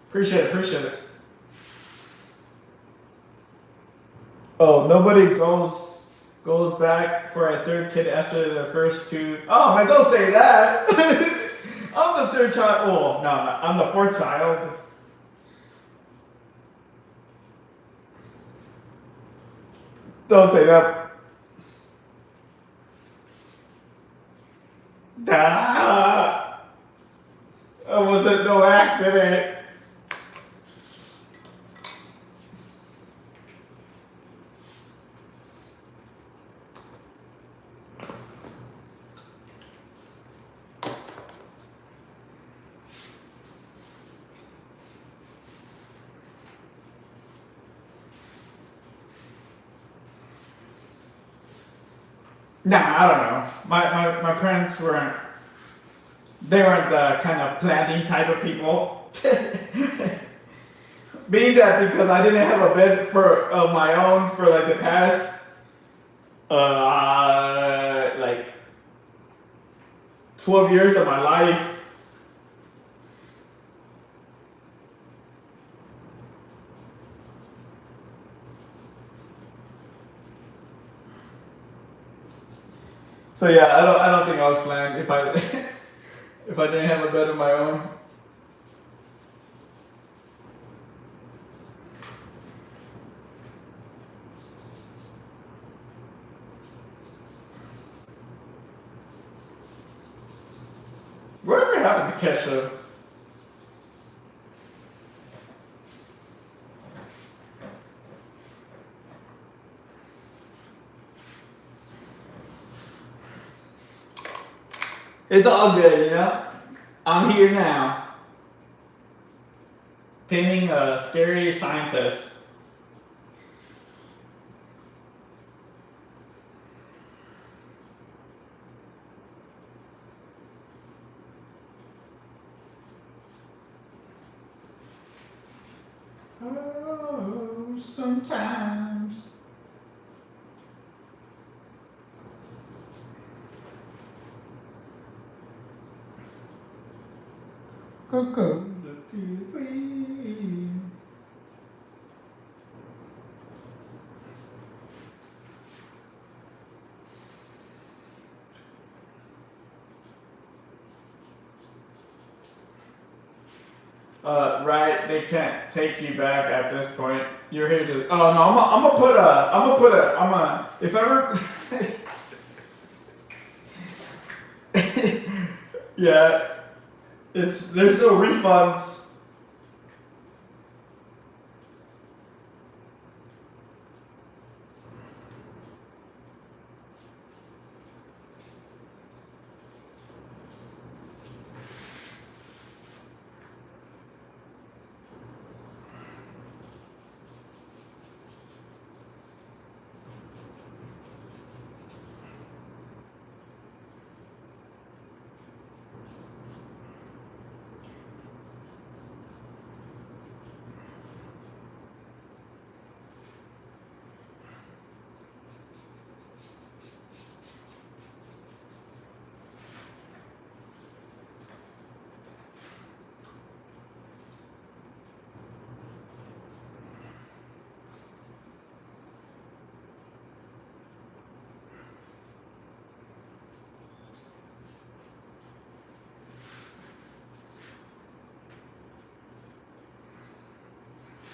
Appreciate it. Oh, nobody goes back for a third kid after the first two. Oh man, don't say that. I'm the third child. Oh no, I'm the fourth child. Don't say that. Ah, it wasn't no accident. Nah, I don't know. My parents weren't. They weren't the kind of planning type of people. Being that because I didn't have a bed for of my own for like the past like 12 years of my life. So yeah, I don't think I was planned if I if I didn't have a bed of my own. Whatever happened to Kesha? It's all good, you know? I'm here now. Painting a scary scientist. Oh, sometimes. Coco, right, they can't take you back at this point. You're here to. Oh no, I'm a. If ever. Yeah, there's no refunds.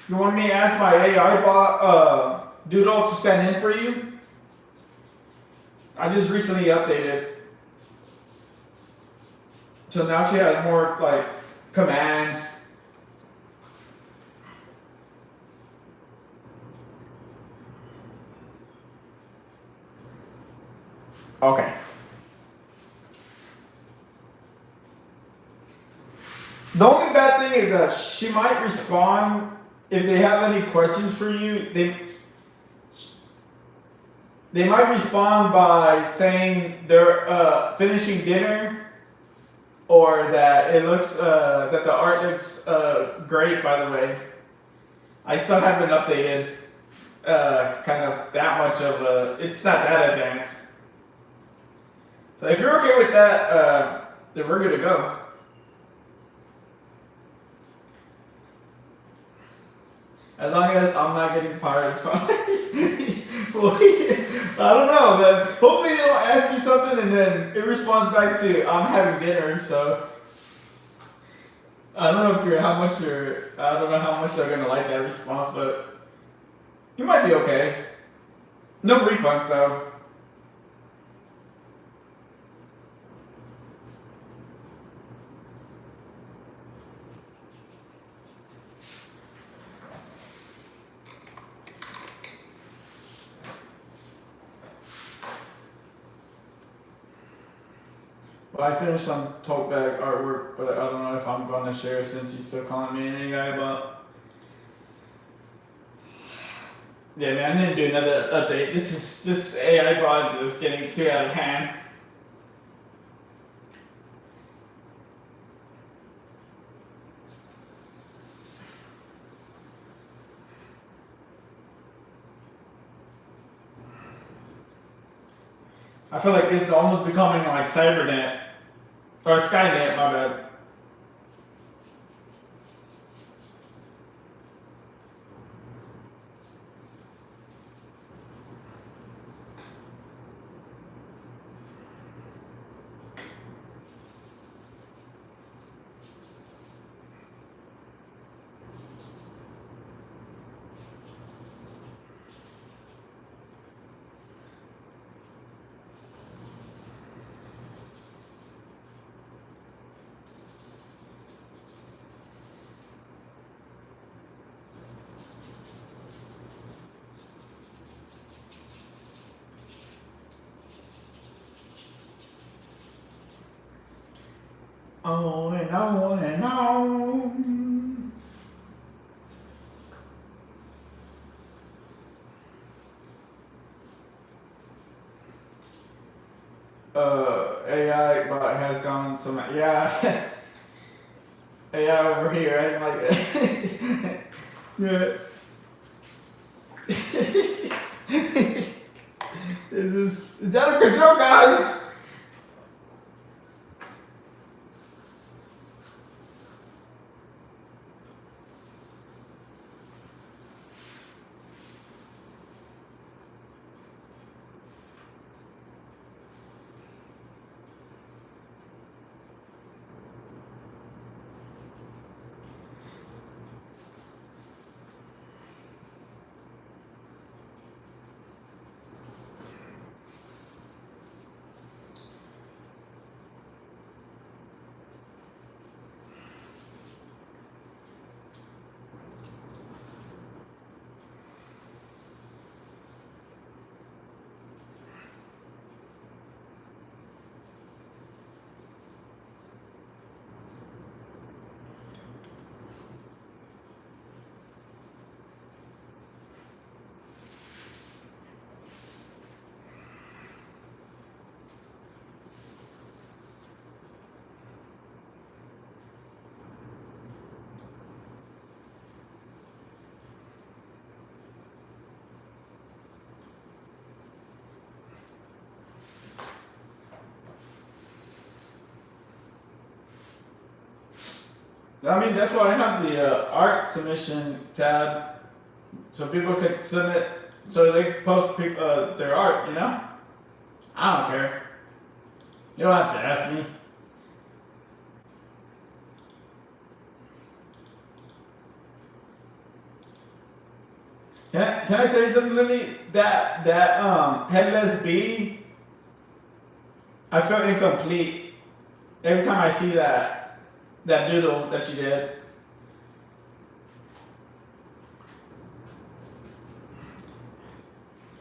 You want me to ask my AI bot Doodle to stand in for you? I just recently updated. So now she has more like commands. Okay. The only bad thing is that she might respond if they have any questions for you. They might respond by saying they're finishing dinner, or that it looks that the art looks great. By the way, I still haven't updated kind of that much of a. It's not that advanced. So if you're okay with that, then we're good to go. As long as I'm not getting fired, it's fine. Well, I don't know, man. Hopefully they'll ask you something and then it responds back to I'm having dinner. So I don't know if I don't know how much they're gonna like that response, but you might be okay. No refunds though. Well, I finished some tote bag artwork, but I don't know if I'm gonna share since you're still calling me an AI about. Yeah, man, I need to do another update. This AI bot is getting too out of hand. I feel like it's almost becoming like Cybernet or Skynet. My bad. On and on and on. AI bot has gone some. Yeah. AI over here, I like that. Yeah. It's out of control, guys. I mean, that's why I have the art submission tab, so people could submit, so they post their art. You know, I don't care. You don't have to ask me. Can I tell you something, Lily? That headless bee, I felt incomplete every time I see that doodle that you did.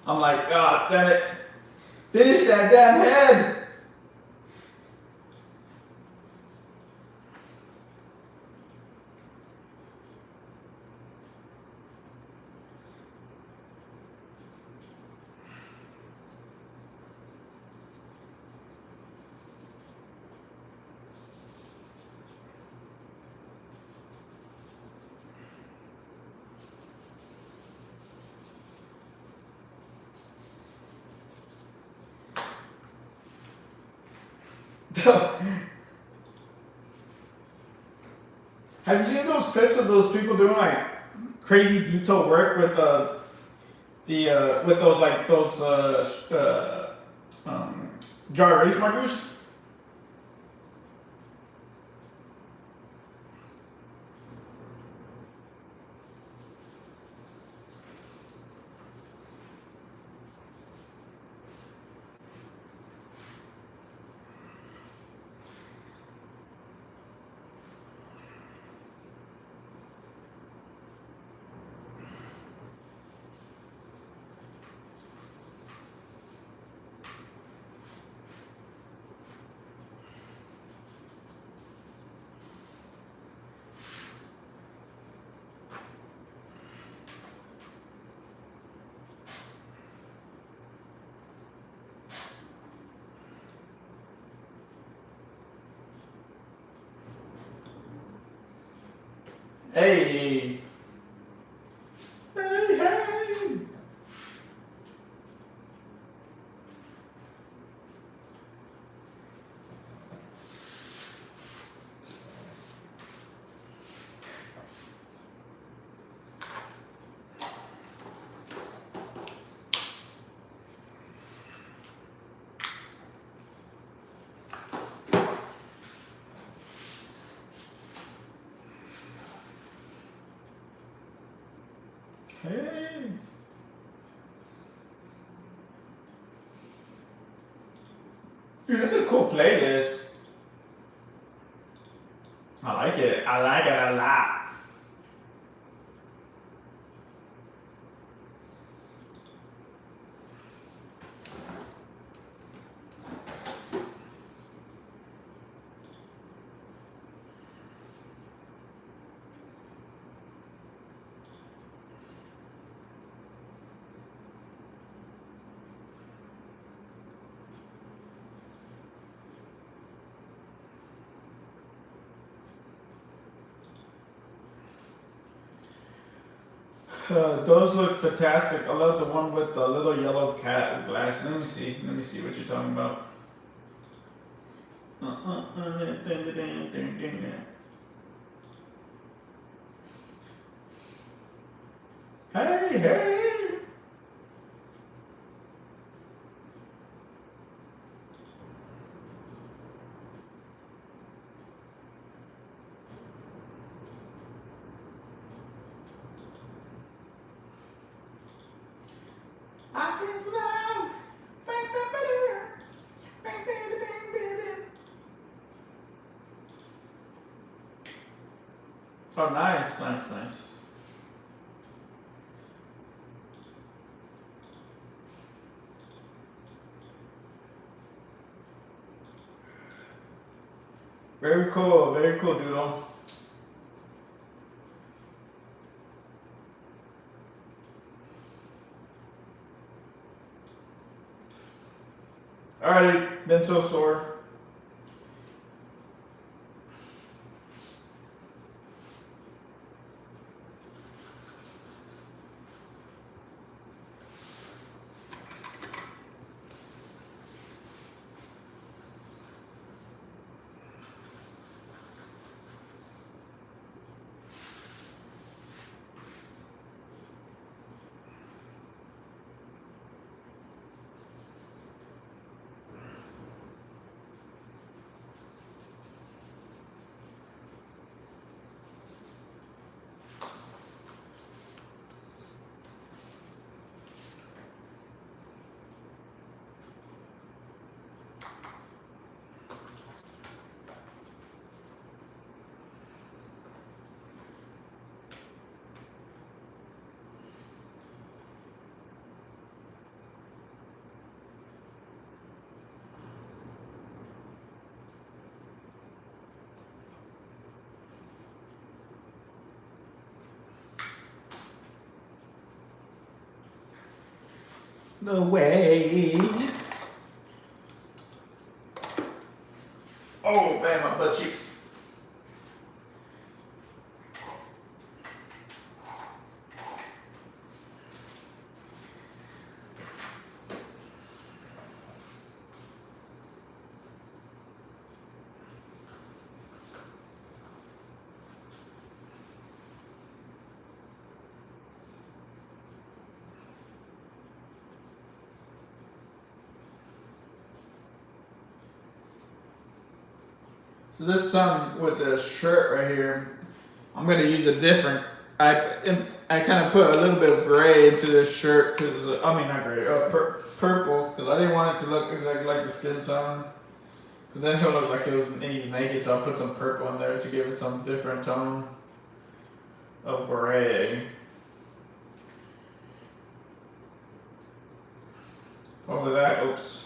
I'm like, God damn it. Finish that damn head. Have you seen those clips of those people doing like crazy detail work with with those like those dry erase markers? Hey. Hey, hey. Hey. Dude, that's a cool playlist. I like it. I like it a lot. Those look fantastic. I love the one with the little yellow cat with glass. Let me see. Let me see what you're talking about. Hey, hey. I can slow. Oh, nice, nice, nice. Very cool, Doodle. Alright, been so sore. No way. Oh man, my butt cheeks. So this time with the shirt right here, I'm gonna use a different. I kind of put a little bit of gray into this shirt because I mean not gray, purple because I didn't want it to look exactly like the skin tone. Because then he'll look like he's naked, so I put some purple in there to give it some different tone of gray. Over that, oops.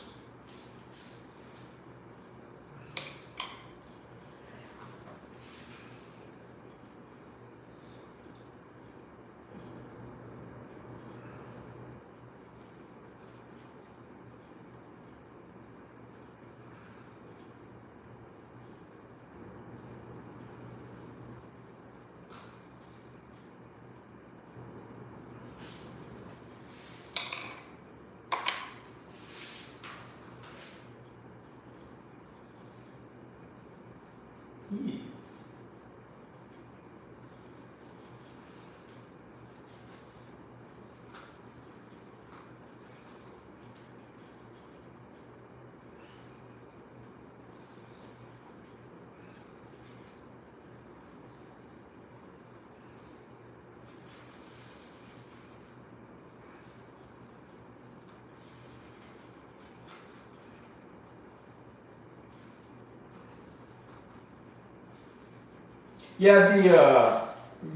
Yeah, the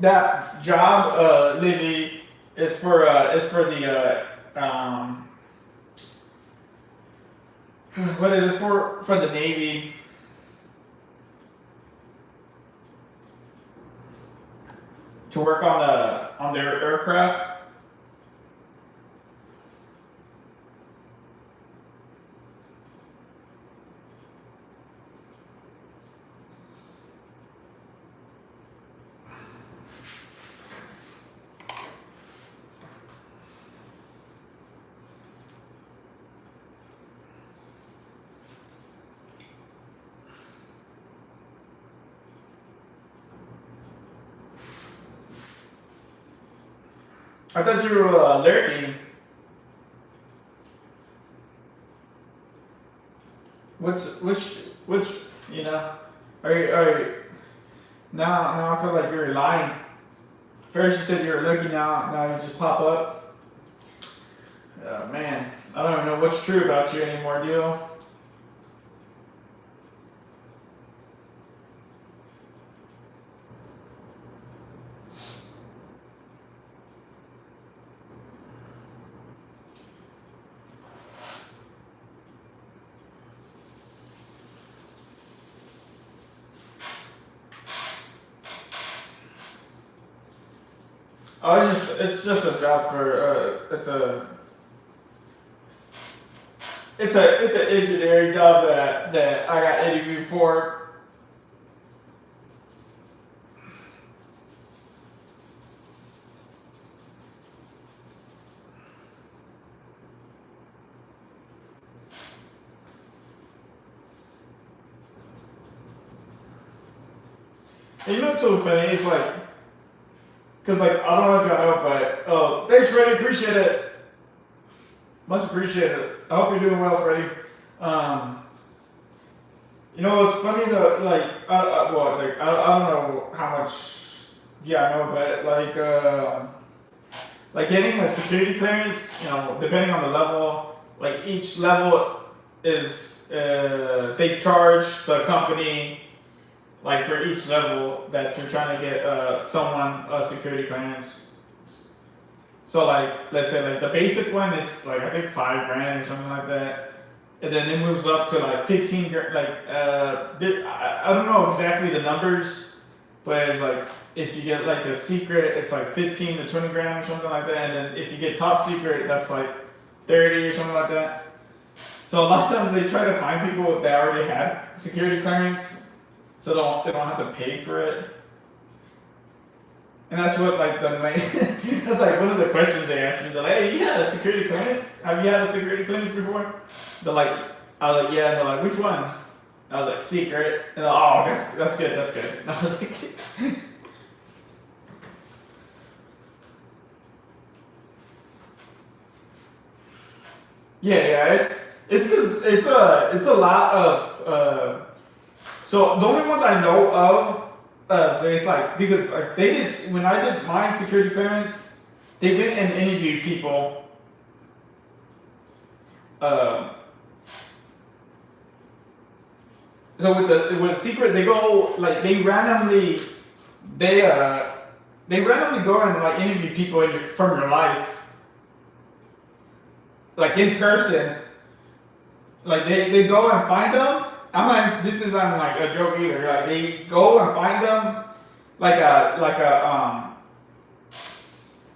that job, Livy, is for the what is it for the Navy to work on their aircraft. I thought you were lurking. Which you know are you now I feel like you're lying. First you said you were looking, now you just pop up. Man, I don't even know what's true about you anymore, Dio. Oh, it's just a job for it's an engineering job that I got interviewed for. And you know what's so funny? It's like, cause like I don't know if y'all know, but oh, thanks Freddie, appreciate it, much appreciated. I hope you're doing well, Freddie. Um, you know what's funny though? Like I don't know how much. Yeah, I know, but like getting a security clearance, depending on the level, like each level is they charge the company like for each level that you're trying to get someone a security clearance. So like let's say like the basic one is like I think $5,000 or something like that, and then it moves up to like 15 like I don't know exactly the numbers, but it's like if you get like a secret it's like 15 to 20 grand or something like that, and then if you get top secret that's like 30 or something like that. So a lot of times they try to find people that already have security clearance, so they don't have to pay for it. And that's what like the main that's like one of the questions they asked me. They're like, hey, you had a security clearance? Have you had a security clearance before? They're like, I was like, yeah, and they're like, which one? I was like, secret. And they're like, oh, that's good, that's good. And I was like yeah, it's because it's a lot of So the only ones I know of, there's like because like they did when I did my security clearance, they went and interviewed people. Um, so with secret, they go like they they randomly go and like interview people from your life, like in person. Like they go and find them. I'm not. This isn't like a joke either. Like they go and find them, like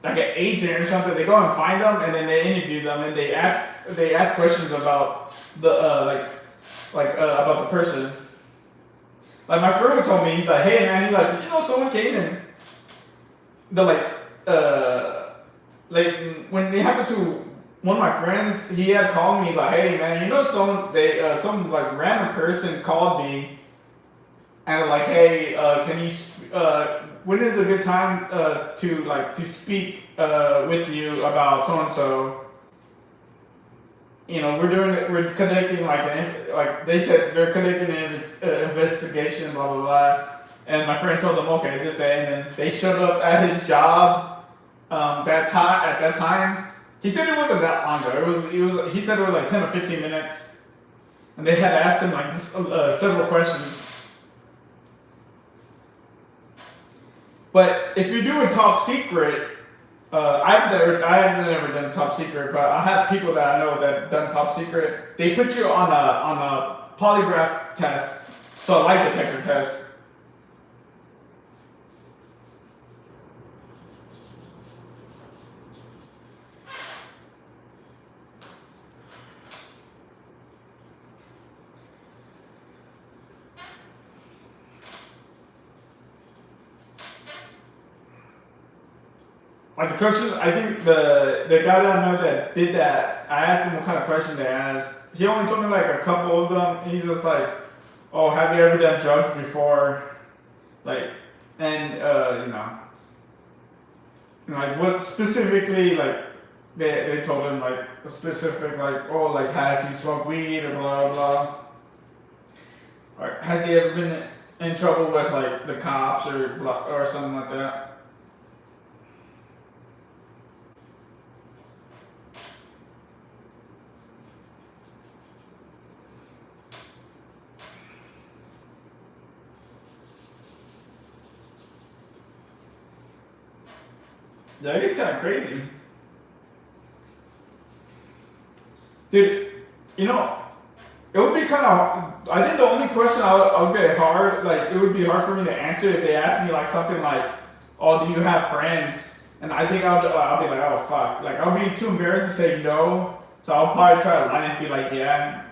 an agent or something. They go and find them and then they interview them and they ask questions about the about the person. Like my friend told me, he's like, hey man, he's like, did you know someone came in? The like when it happened to one of my friends, he had called me. He's like, hey man, you know some like random person called me and like, hey, can you when is a good time to speak with you about so and so? You know, we're conducting like they said they're conducting an investigation, blah blah blah. And my friend told them, okay, this day, and then they showed up at his job. At that time, he said it wasn't that long ago. He said it was like 10 or 15 minutes, and they had asked him like just, several questions. But if you're doing top secret, I've never done top secret, but I have people that I know that done top secret. They put you on a polygraph test, so a lie detector test. Like the question, I think the guy that I know that did that, I asked him what kind of question they asked. He only told me like a couple of them. He's just like, "Oh, have you ever done drugs before?" Like, and you know, like what specifically like they told him like a specific like, oh, like has he smoked weed or blah blah, or has he ever been in trouble with like the cops or blah, or something like that. Yeah, it gets kind of crazy. Dude, you know, it would be kind of. I think the only question I'll get hard, like, it would be hard for me to answer if they ask me, like, something like, oh, do you have friends? And I think I'll be like, oh, fuck. Like, I'll be too embarrassed to say no. So I'll probably try to lie and be like, yeah.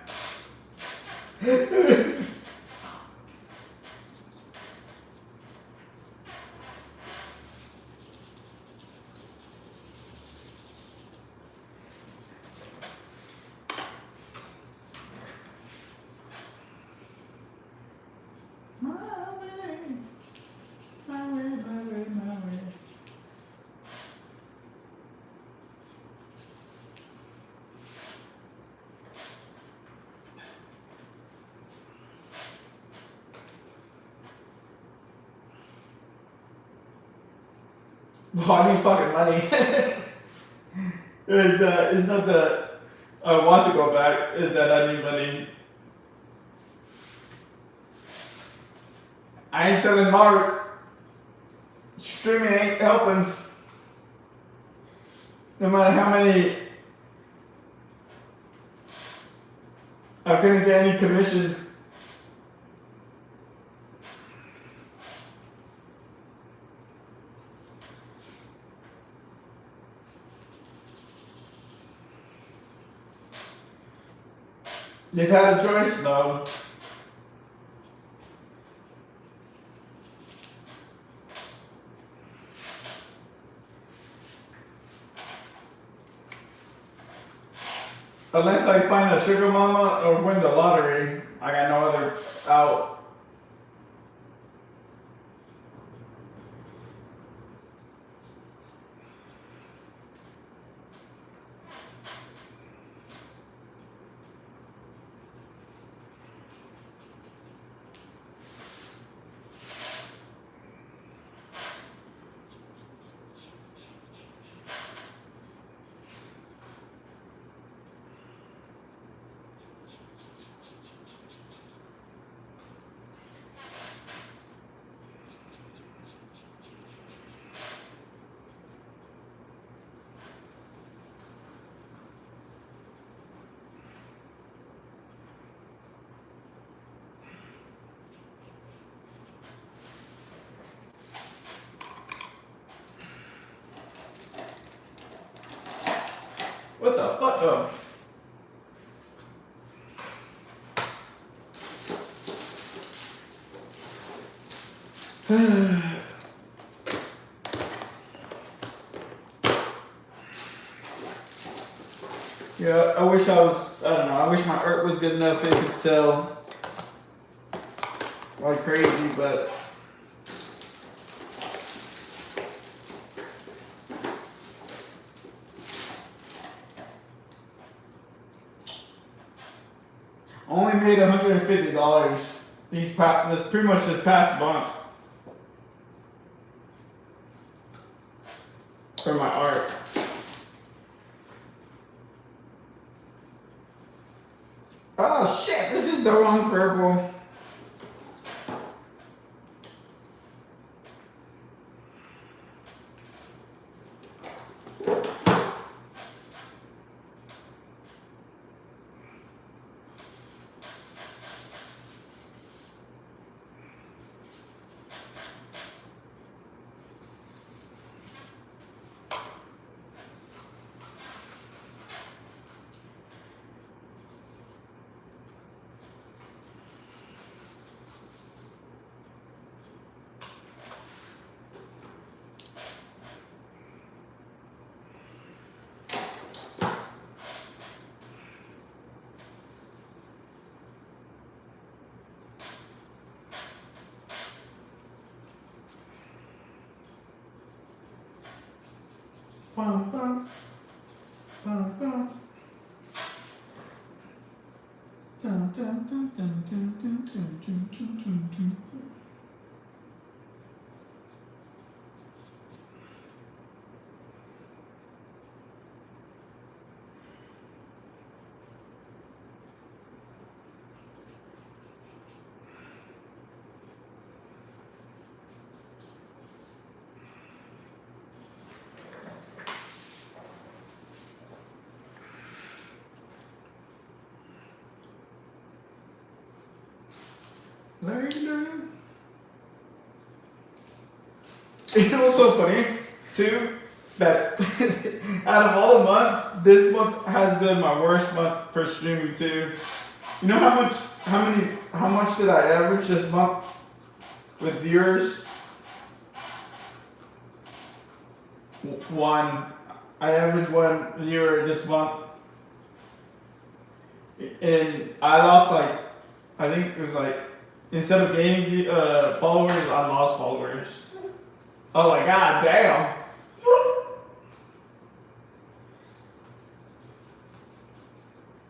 My way, my way, my way, my way. Well, I need fucking money. It's not that I want to go back, it's that I need money. I ain't selling Mark. Streaming ain't helping. No matter how many, I couldn't get any commissions. They've had a choice, though. Unless I find a sugar mama or win the lottery, I got no other out. What the fuck? Oh. Yeah, I wish I was, I don't know, I wish my art was good enough it could sell like crazy, but only made $150 this pretty much this past month for my art. Oh shit, this is the wrong purple. Bum, bum, bum, bum. Dun, dun, dun, dun, dun, dun, dun, dun, dun, dun, dun. Later. You know what's so funny too? That out of all the months, this month has been my worst month for streaming too. You know how much did I average this month with viewers? One. I averaged one viewer this month, and I lost like, I think it was like, instead of gaining followers, I lost followers. Oh my god, damn.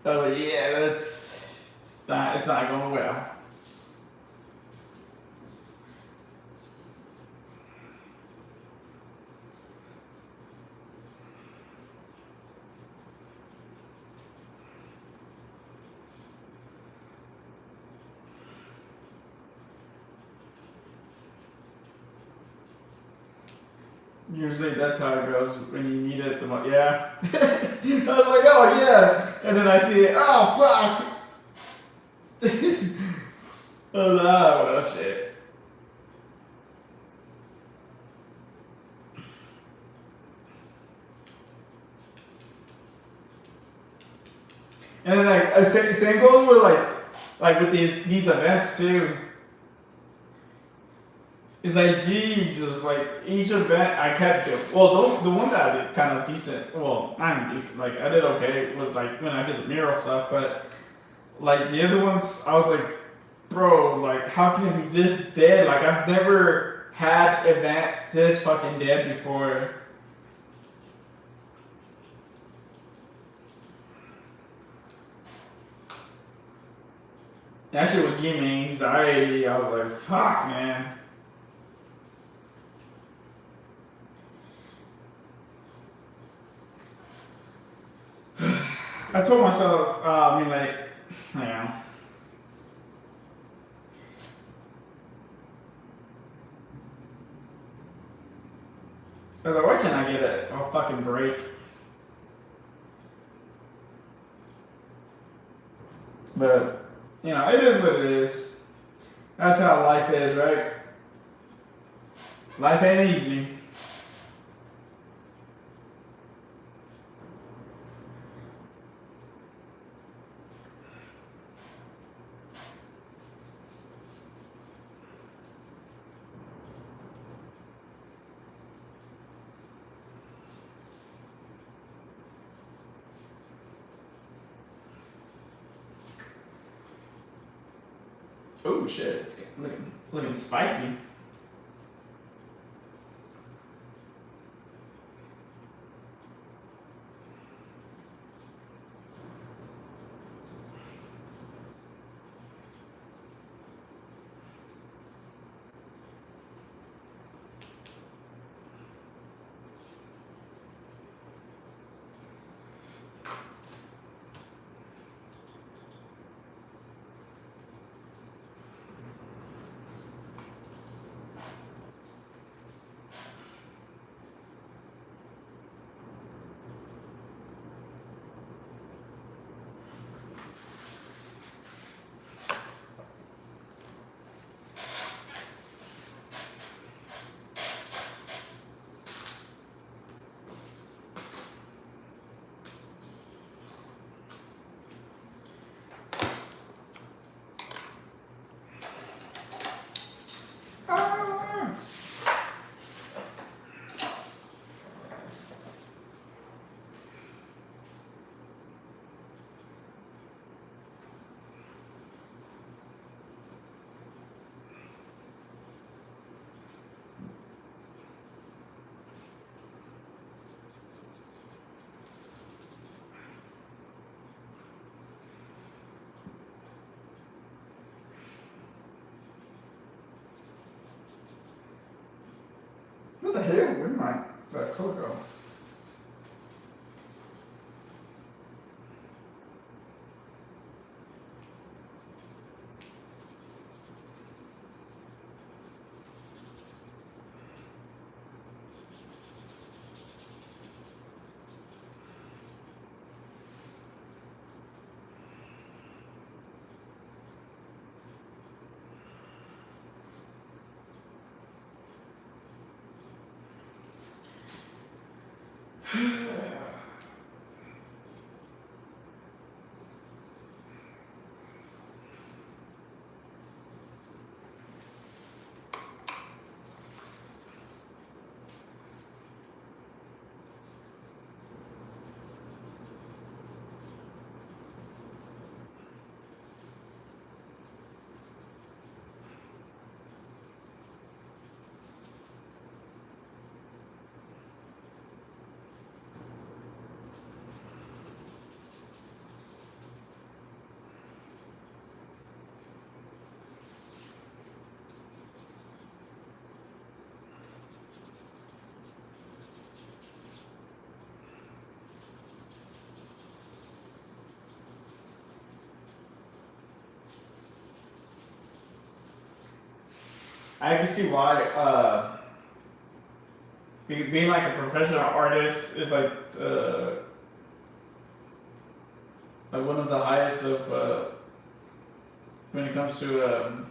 Oh yeah, it's not going well. Usually that's how it goes when you need it the most. Yeah. I was like, oh yeah. And then I see it, oh fuck. Oh no, oh shit. And then like, same goes with like with these events too. It's like, Jesus, like, each event I kept doing. Well, the one that I did kind of decent, well, not even decent, like, I did okay, was like when I did the mural stuff, but like the other ones, I was like, bro, like, how can it be this dead? Like, I've never had events this fucking dead before. That shit was giving me anxiety. I was like, fuck, man. I told myself, I mean, like, yeah. I was like, why can't I get a fucking break? But, you know, it is what it is. That's how life is, right? Life ain't easy. Oh shit, it's looking spicy. Ah! What the hell? Where did my color go? I can see why being like a professional artist is like one of the highest of when it comes to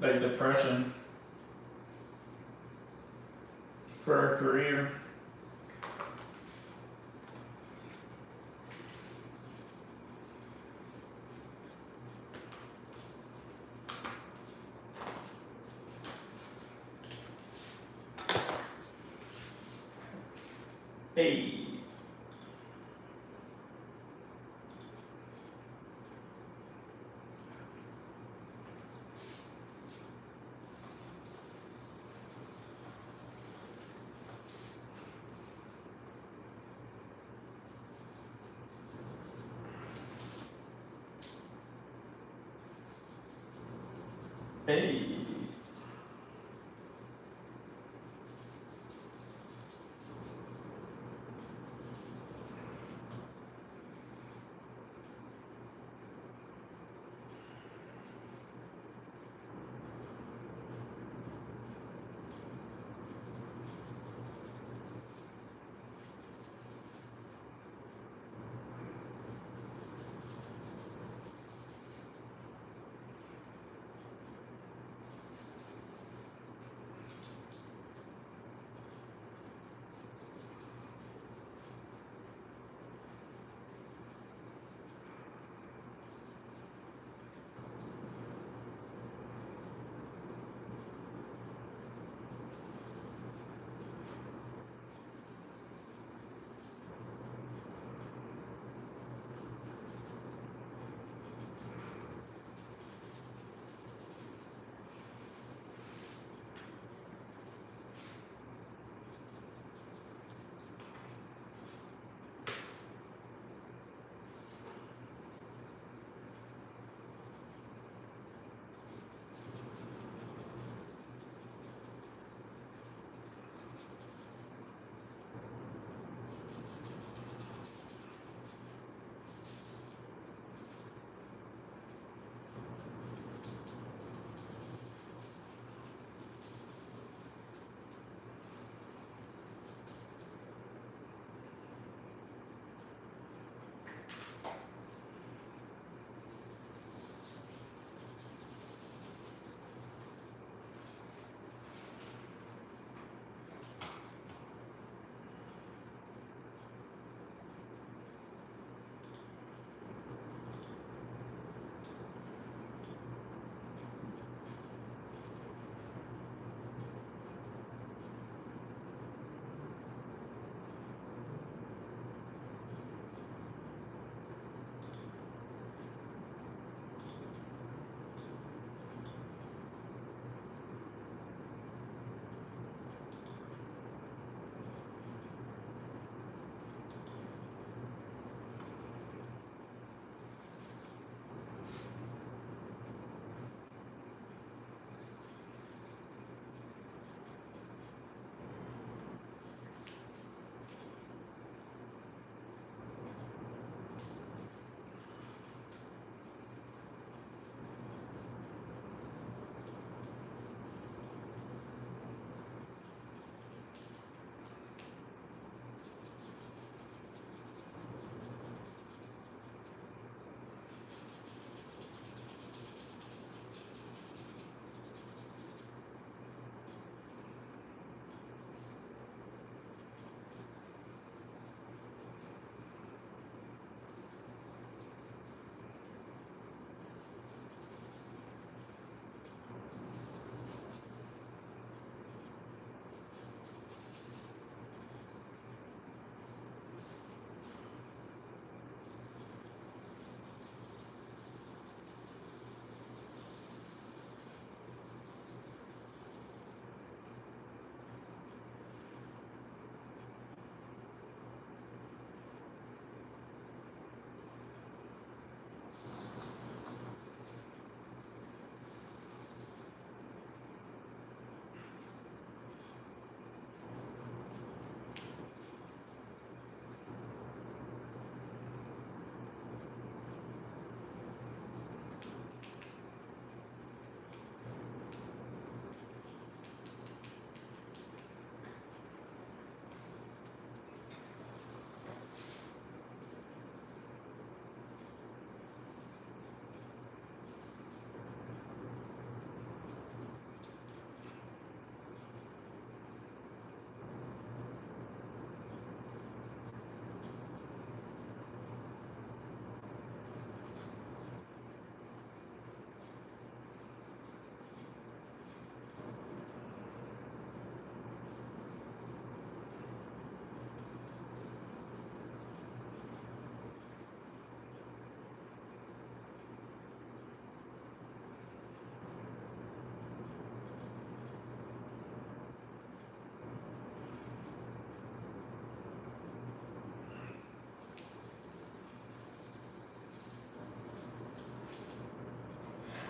like depression for a career. Hey. Hey.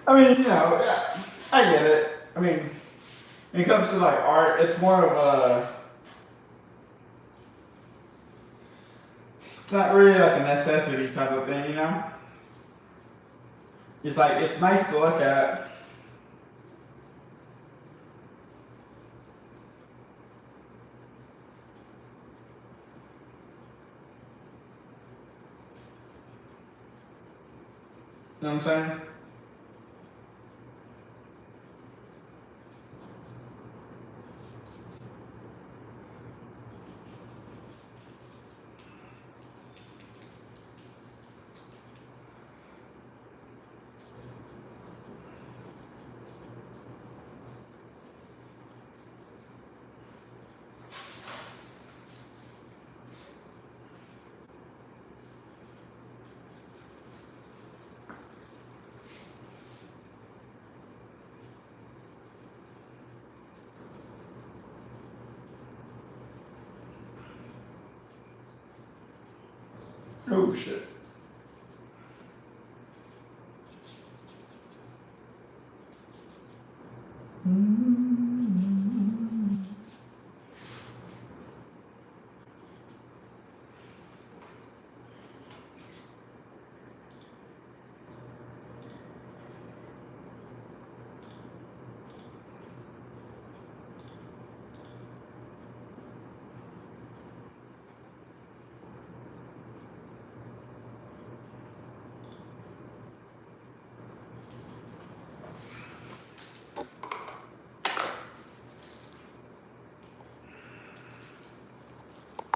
I mean, you know, yeah, I get it. I mean, when it comes to like art, it's more of a. It's not really like a necessity type of thing, you know. It's like it's nice to look at. You know what I'm saying? Oh shit.